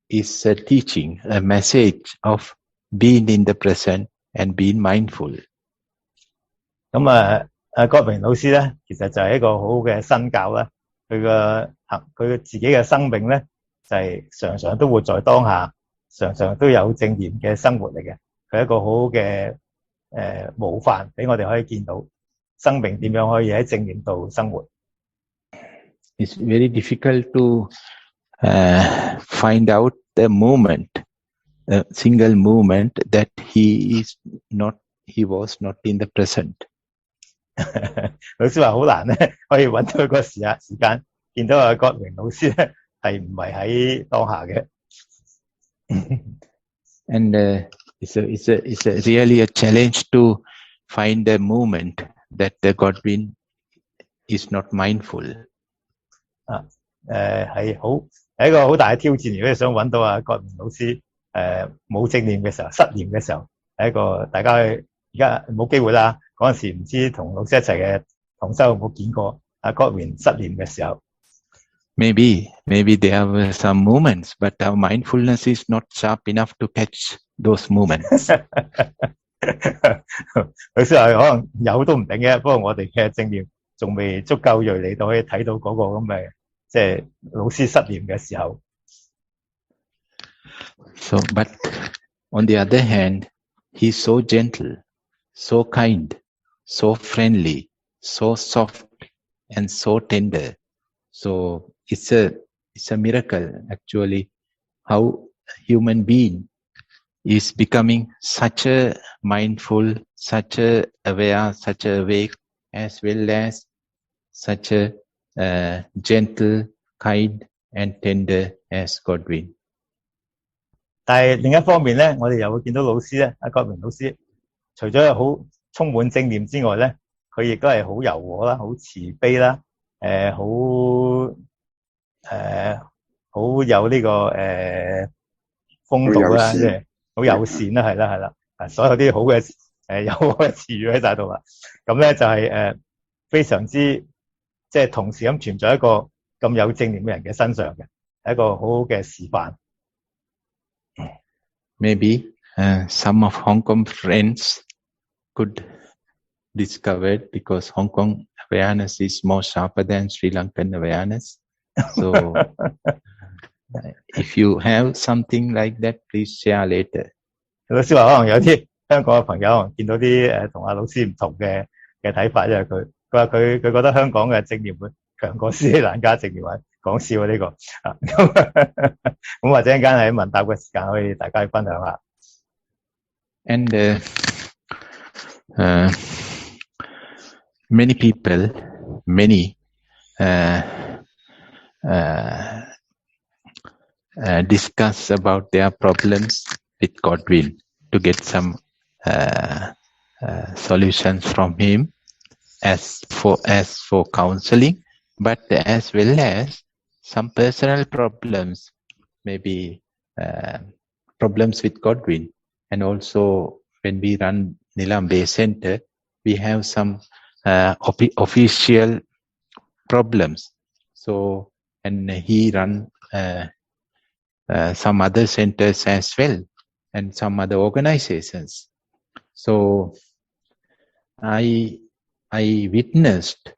is a teaching, a message of being in the present and being mindful. 咁郭榮老師咧，其實就係一個好好嘅身教啦。佢自己嘅生命咧，就係常常都活在當下，常常都有正念嘅生活嚟嘅。佢係一個好好嘅模範，俾我哋可以見到生命點樣可以喺正念度生活。It's very difficult to find out the moment, a single moment that he was not in the present. 老師話好難咧，可以揾到一個時間見到阿郭榮老師咧係唔係喺當下嘅。And it's really a challenge to find a moment that Godwin is not mindful. 係一個好大嘅挑戰。如果你想揾到阿郭榮老師冇正念嘅時候、失念嘅時候，係一個大家而家冇機會啦。嗰陣時唔知同老師一齊嘅同修有冇見過阿郭榮失念嘅時候。Maybe there were some moments, but our mindfulness is not sharp enough to catch those moments. 老師話可能有都唔定嘅，不過我哋嘅正念仲未足夠鋭利到可以睇到嗰個咁嘅即係老師失念嘅時候。So, but on the other hand, he's so gentle, so kind, so friendly, so soft, and so tender. So it's a miracle actually how a human being is becoming such a mindful, such a aware, such a awake, as well as such a gentle, kind and tender as Godwin. 但係另一方面咧，我哋又會見到老師咧，阿郭榮老師，除咗好充滿正念之外咧，佢亦都係好柔和啦，好慈悲啦，好有呢個風度啦，即係好友善啦，係啦，所有啲好嘅有好嘅詞語喺晒度啦。咁咧就係非常之即係同時咁存在一個咁有正念嘅人嘅身上嘅，係一個好好嘅示範。Maybe some of Hong Kong friends could discover it because Hong Kong awareness is more sharper than Sri Lankan awareness. So if you have something like that, please share later. 老師話可能有啲香港嘅朋友見到啲同阿老師唔同嘅睇法，因為佢話佢覺得香港嘅正念會強過斯里蘭卡正念，講笑呢個咁或者一陣間喺問答嘅時間可以大家去分享下。And many people, discuss about their problems with Godwin to get some solutions from him as for counseling, but as well as some personal problems, maybe problems with Godwin. And also when we run Nilambe Center, we have some official problems. So, and he run some other centers as well, and some other organizations. So I witnessed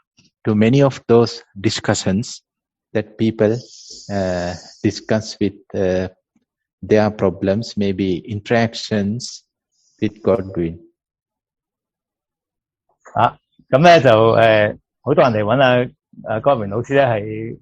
to many of those discussions that people discuss with their problems, maybe interactions with Godwin. 咁咧就好多人嚟揾郭明老師咧係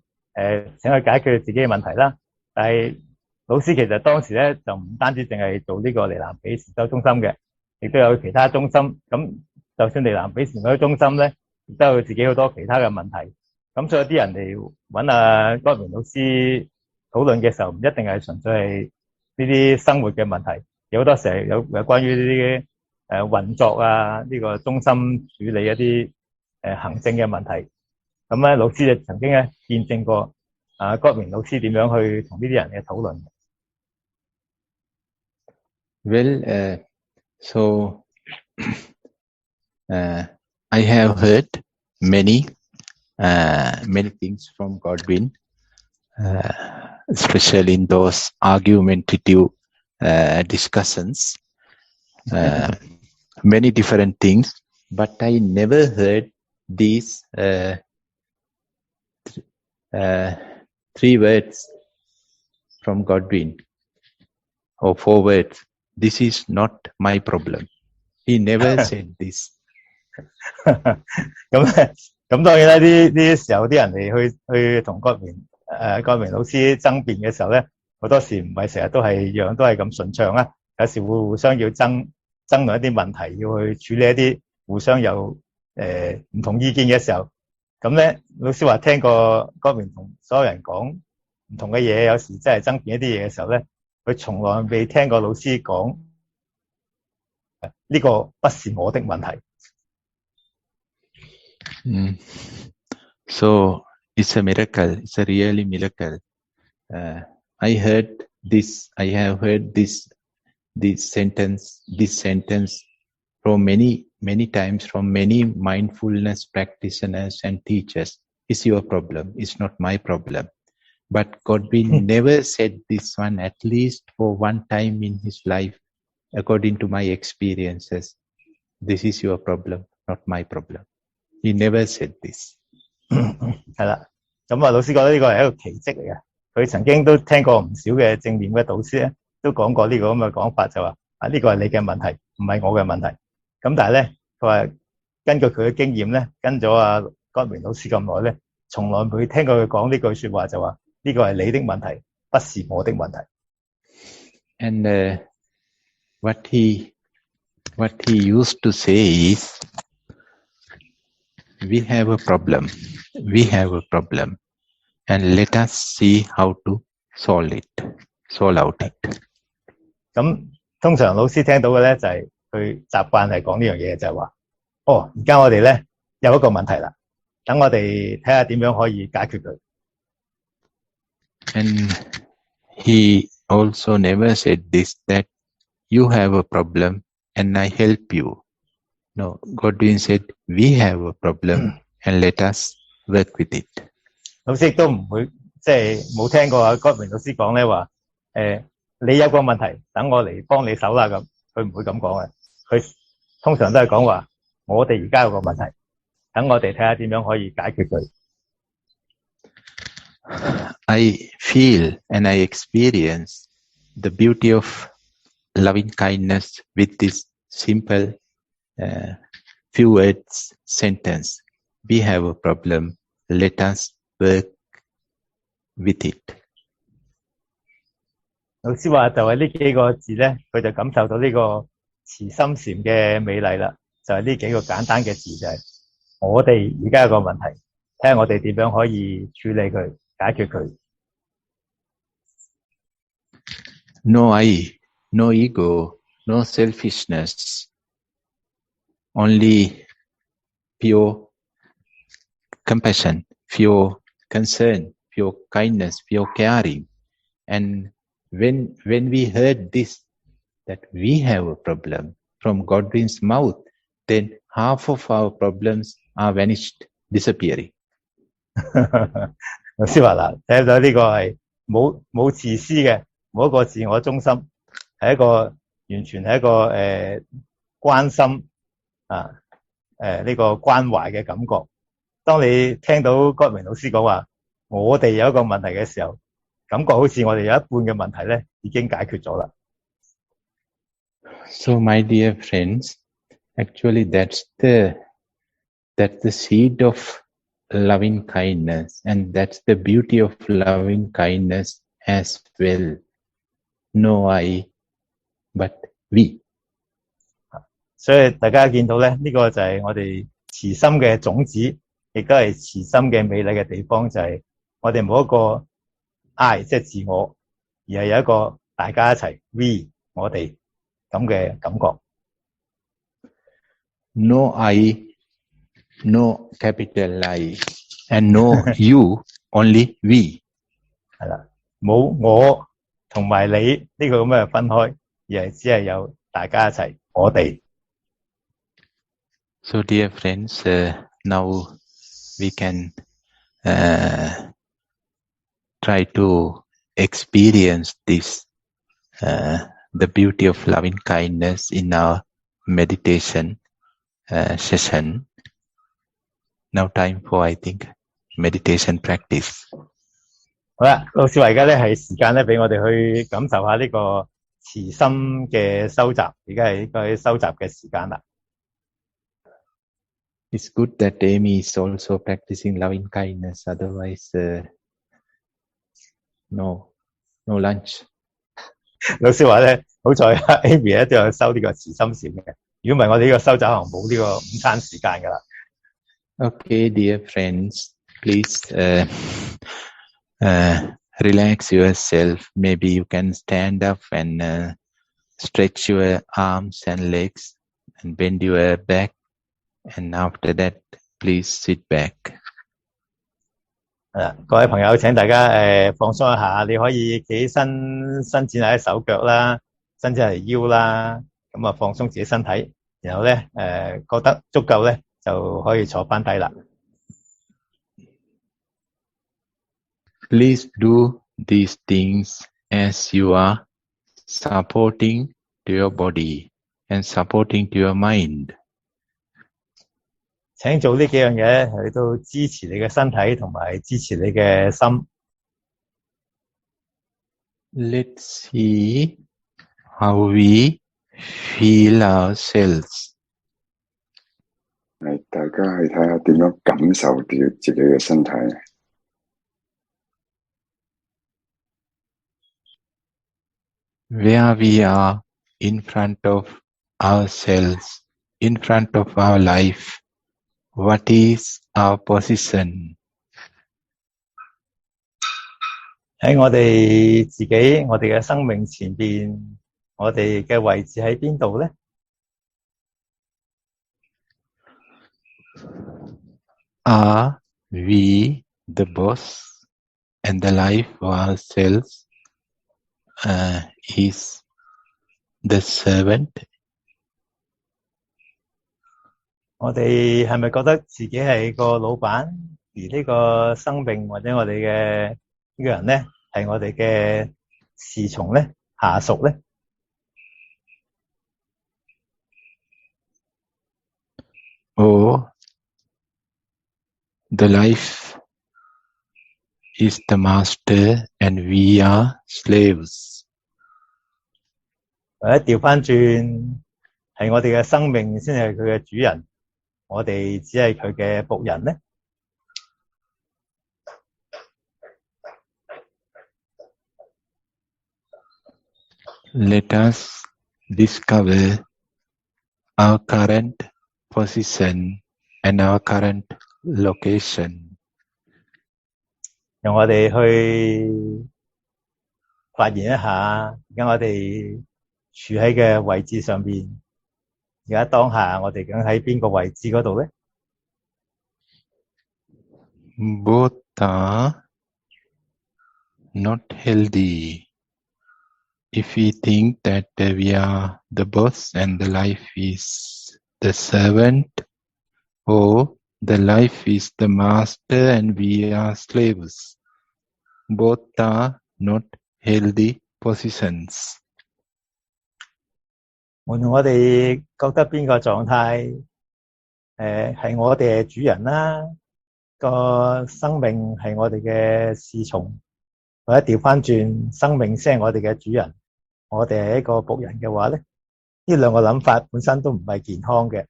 請佢解決自己嘅問題啦。但係老師其實當時咧就唔單止淨係做呢個尼南比禪修中心嘅，亦都有其他中心。咁就算尼南比禪修中心咧，亦都有自己好多其他嘅問題。咁所以啲人嚟揾郭明老師討論嘅時候，唔一定係純粹係呢啲生活嘅問題，有好多時係有關於呢啲運作啊，呢個中心處理一啲行政嘅問題。咁咧，老師就曾經咧見證過郭明老師點樣去同呢啲人嘅討論。Well, so I have heard many things from Godwin, especially in those argumentative discussions. Many different things, but I never heard these 3 words from Godwin, or 4 words. This is not my problem. He never said this. 咁當然啦，呢時候啲人嚟去同郭明老師爭辯嘅時候咧，好多時唔係成日都係樣都係咁順暢啦，有時會互相要爭論一啲問題，要去處理一啲互相有唔同意見嘅時候，咁咧老師話聽過郭明同所有人講唔同嘅嘢，有時真係爭辯一啲嘢嘅時候咧，佢從來未聽過老師講呢個不是我的問題。So it's a miracle. It's a really miracle. I have heard this sentence from many times from many mindfulness practitioners and teachers. It's your problem. It's not my problem. But Godwin never said this one, at least for one time in his life, according to my experiences. This is your problem, not my problem. He never said this. 係啦，咁老師覺得呢個係一個奇蹟嚟嘅。佢曾經都聽過唔少嘅正面嘅導師咧，都講過呢個咁嘅講法，就話呢個係你嘅問題，唔係我嘅問題。咁但係咧，佢話根據佢嘅經驗咧，跟咗郭明老師咁耐咧，從來未聽過佢講呢句説話，就話呢個係你的問題，不是我的問題。And what he used to say is, we have a problem, and let us see how to solve out it. 咁通常老師聽到嘅咧就係佢習慣係講呢樣嘢，就係話：而家我哋咧有一個問題啦，等我哋睇下點樣可以解決佢。And he also never said this, that you have a problem and I help you. No, Godwin said, we have a problem and let us work with it. 老師亦都唔會即係冇聽過郭明老師講咧話你有個問題，等我嚟幫你手啦咁，佢唔會咁講嘅。佢通常都係講話，我哋而家有個問題，等我哋睇下點樣可以解決佢。I feel and I experience the beauty of loving kindness with this simple few words sentence. We have a problem. Let us work with it. 老師話就係呢幾個字咧，佢就感受到呢個慈心禪嘅美麗啦。就係呢幾個簡單嘅字，就係我哋而家有個問題，睇下我哋點樣可以處理佢，解決佢。No I, no ego, no selfishness. Only pure compassion, pure concern, pure kindness, pure caring. And when we heard this, that we have a problem from Godwin's mouth, then half of our problems are vanished, disappearing. 老師話啦，睇到呢個係冇自私嘅，冇一個自我中心，係一個完全係一個關心呢個關懷嘅感覺。當你聽到郭明老師講話，我哋有一個問題嘅時候，感覺好似我哋有一半嘅問題咧已經解決咗啦。So, my dear friends, actually that's the seed of loving kindness, and that's the beauty of loving kindness as well. No I, but we. 所以大家見到咧，呢個就係我哋慈心嘅種子，亦都係慈心嘅美麗嘅地方，就係我哋冇一個 I， 即係自我，而係有一個大家一齊 we 我哋咁嘅感覺。No I, no capital I, and no you, only we. 係啦，冇我同埋你呢個咁嘅分開，而係只係有大家一齊我哋。So, dear friends, now we can try to experience this, the beauty of loving kindness in our meditation session. Now time for, I think, meditation practice. 好啦，老師話而家咧係時間咧俾我哋去感受下呢個慈心嘅收集，而家係呢個收集嘅時間啦。It's good that Amy is also practicing loving kindness, otherwise no lunch. 老師話咧，好在 Amy 咧都有收呢個慈心禪嘅，如果唔係我哋呢個收集可能冇呢個午餐時間噶啦。Okay, dear friends, please relax yourself. Maybe you can stand up and stretch your arms and legs and bend your back. And after that, please sit back. 各位朋友，請大家放鬆一下，你可以企起身，伸展下啲手腳啦，伸展下條腰啦，咁啊放鬆自己身體，然後咧覺得足夠咧就可以坐翻低啦。Please do these things as you are supporting to your body and supporting to your mind. 請做呢幾樣嘢去到支持你嘅身體同埋支持你嘅心。Let's see how we feel ourselves. 大家去睇下點樣感受自己嘅身體。Where we are in front of ourselves, in front of our life. What is our position? 喺我哋自己，我哋嘅生命前邊，我哋嘅位置喺邊度咧？ Are we the boss and the life of ourselves is the servant? 我哋係咪覺得自己係個老闆，而呢個生命或者我哋嘅呢個人咧，係我哋嘅侍從咧、下屬咧？ Or the life is the master and we are slaves? 或者調翻轉，係我哋嘅生命先係佢嘅主人，我哋只係佢嘅僕人咧。 Let us discover our current position and our current location. 讓我哋去發現一下，而家我哋處喺嘅位置上邊，而家當下我哋究竟喺邊個位置嗰度咧？ Both are not healthy. If we think that we are the boss and the life is the servant, or the life is the master and we are slaves, both are not healthy positions. 無論我哋覺得邊個狀態，係我哋係主人啦，個生命係我哋嘅侍從，或者調翻轉，生命先係我哋嘅主人，我哋係一個僕人嘅話咧，呢兩個諗法本身都唔係健康嘅。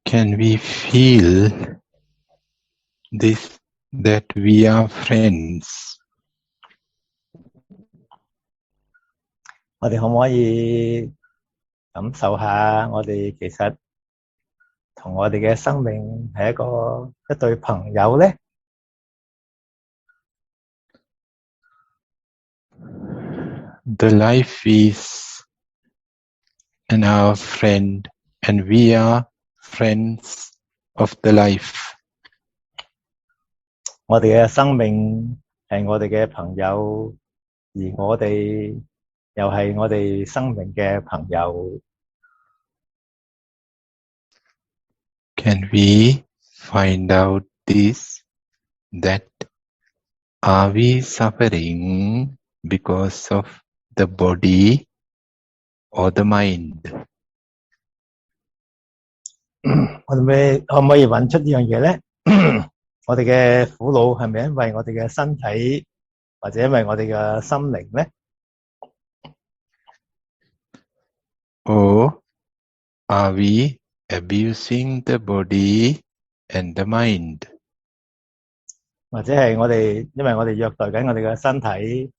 Can we feel this, that we are friends? 我哋可唔可以感受下，我哋其實同我哋嘅生命係一對朋友咧？ The life is our friend, and we are friends of the life. 我哋嘅生命係我哋嘅朋友，而我哋又係我哋生命嘅朋友。Can we find out this, that are we suffering because of the body or the mind? 我哋可唔可以揾出呢樣嘢咧？我哋嘅苦惱係咪因為我哋嘅身體，或者因為我哋嘅心靈咧？ Or are we abusing the body and the mind? 或者係因為我哋虐待緊我哋嘅身體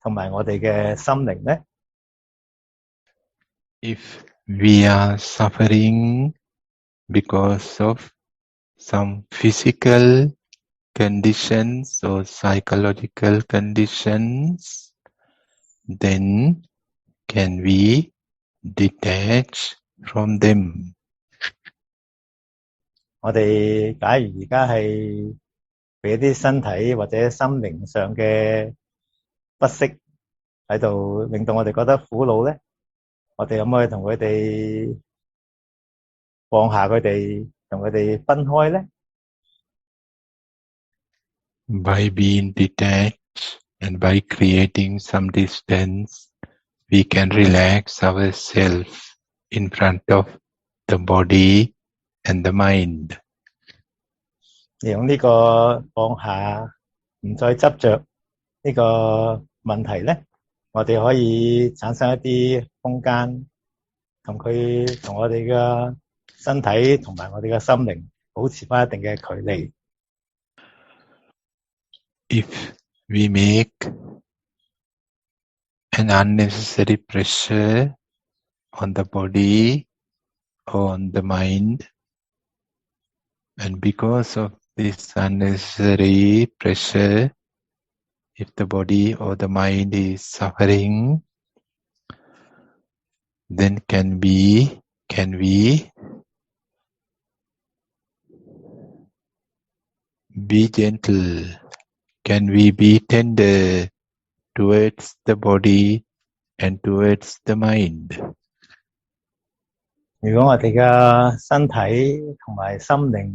同埋我哋嘅心靈咧？ If we are suffering because of some physical conditions or psychological conditions, then can we detach from them? 我哋假如而家係俾一啲身體或者心靈上嘅不適喺度，令到我哋覺得苦惱咧，我哋可唔可以同佢哋放下佢哋，同佢哋分開咧？ By being detached and by creating some distance, we can relax ourselves in front of the body and the mind. 利用呢個放下，唔再執着呢個問題咧，我哋可以產生一啲空間，同我哋嘅身體同埋我哋嘅心靈保持返一定嘅距離。If we make an unnecessary pressure on the body or on the mind, and because of this unnecessary pressure, if the body or the mind is suffering, then can we be gentle? Can we be tender towards the body and towards the mind? 如果我哋嘅身體同埋心靈，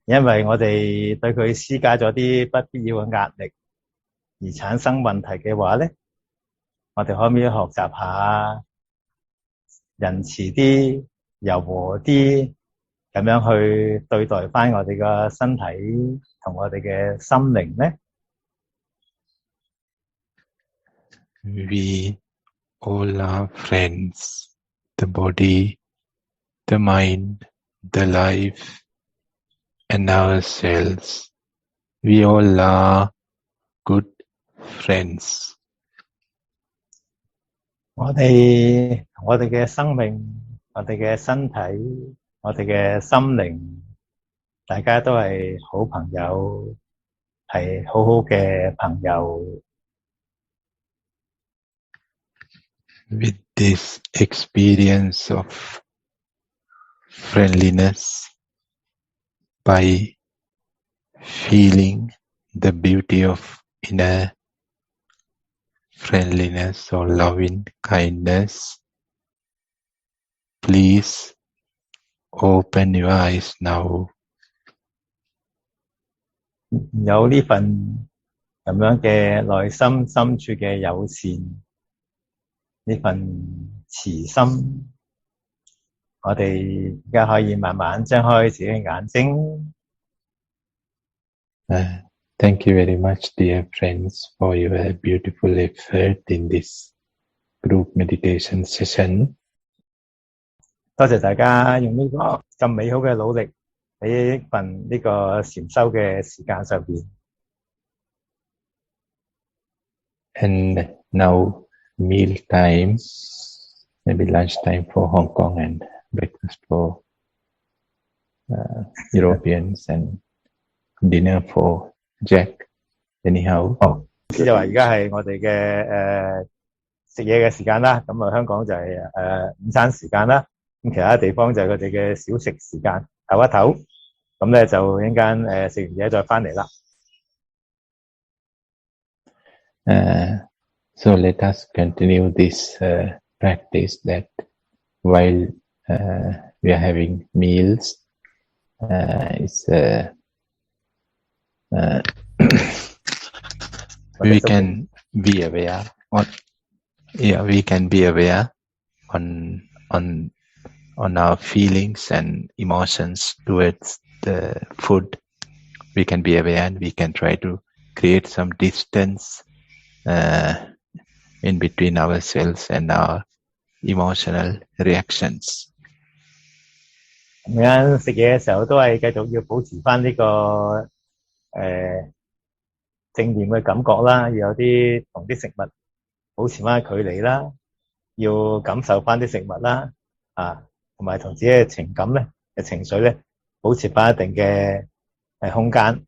因為我哋對佢施加咗啲不必要嘅壓力而產生問題嘅話咧，我哋可唔可以學習下仁慈啲、柔和啲咁樣去對待返我哋嘅身體同我哋嘅心靈咧？ We all are friends. The body, the mind, the life, and ourselves. We all are good friends. 我哋嘅生命、我哋嘅身體、我哋嘅心靈，大家都係好朋友，係好好嘅朋友。With this experience of friendliness, by feeling the beauty of inner friendliness or loving kindness, please open your eyes now. 有呢份咁樣嘅內心深處嘅友善，呢份慈心，我哋而家可以慢慢張開自己嘅眼睛。Thank you very much, dear friends, for your beautiful effort in this group meditation session. 多謝大家用呢個咁美好嘅努力喺一份呢個禪修嘅時間上邊。And now meal time, maybe lunch time for Hong Kong and breakfast for Europeans and dinner for Jack. Anyhow. 就話而家係我哋嘅食嘢嘅時間啦，咁香港就係午餐時間啦，咁其他地方就係佢哋嘅小食時間，唞一唞，咁咧就一陣間食完嘢再翻嚟啦。So let us continue this practice that while we are having meals, we can be aware we can be aware on our feelings and emotions towards the food. We can be aware and we can try to create some distance in between ourselves and our emotional reactions. 咁樣食嘢嘅時候都係繼續要保持翻呢個正念嘅感覺啦，要有啲同啲食物保持翻距離啦，要感受翻啲食物啦，同埋同自己嘅情感咧嘅情緒咧保持翻一定嘅空間。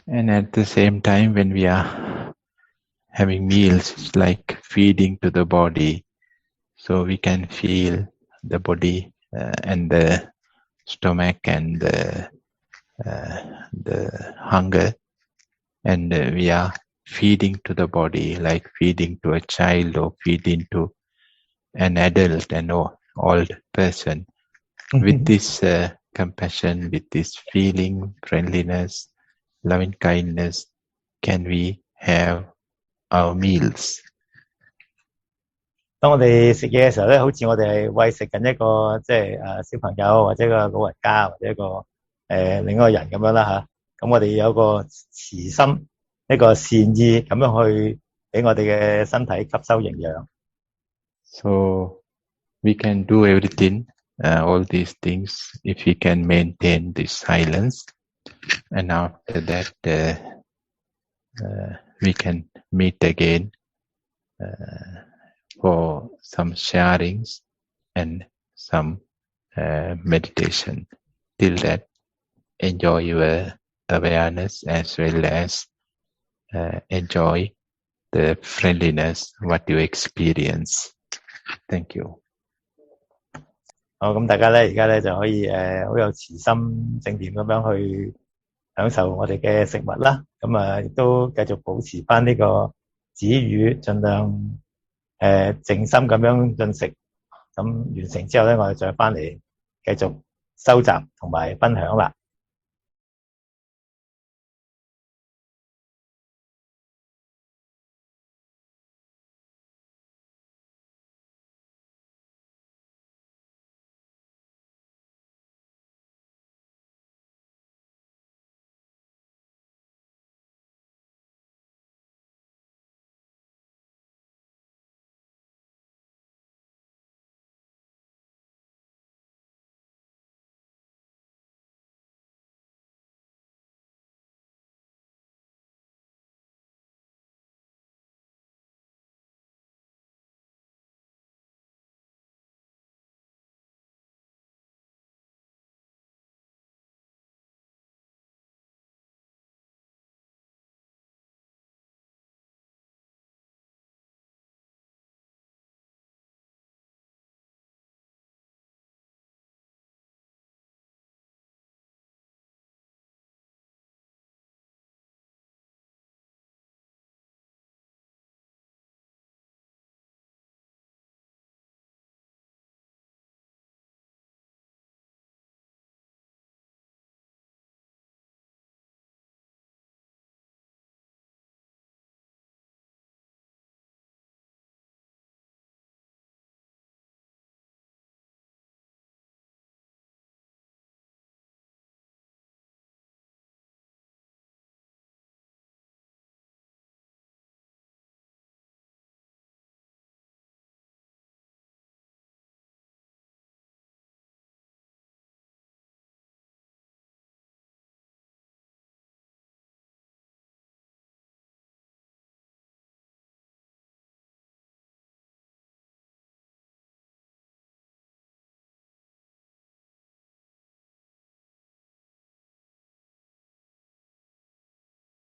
And at the same time, when we are having meals, it's like feeding to the body. So we can feel the body and the stomach and the hunger. And we are feeding to the body, like feeding to a child or feeding to an adult and old person. With this compassion, with this feeling, friendliness, loving kindness, can we have our meals? 當我哋食嘢嘅時候咧，好似我哋係餵食緊一個即係小朋友或者一個老人家或者一個另一個人咁樣啦嚇。咁我哋有個慈心，一個善意咁樣去俾我哋嘅身體吸收營養。So we can do everything, all these things, if we can maintain this silence. And after that, we can meet again for some sharings and some meditation. Till that, enjoy your awareness as well as enjoy the friendliness, what you experience. Thank you. 好，咁大家咧而家咧就可以好有慈心正念咁樣去享受我哋嘅食物啦。咁亦都繼續保持翻呢個止語，盡量靜心咁樣進食。咁完成之後咧，我哋再翻嚟繼續收集同埋分享啦。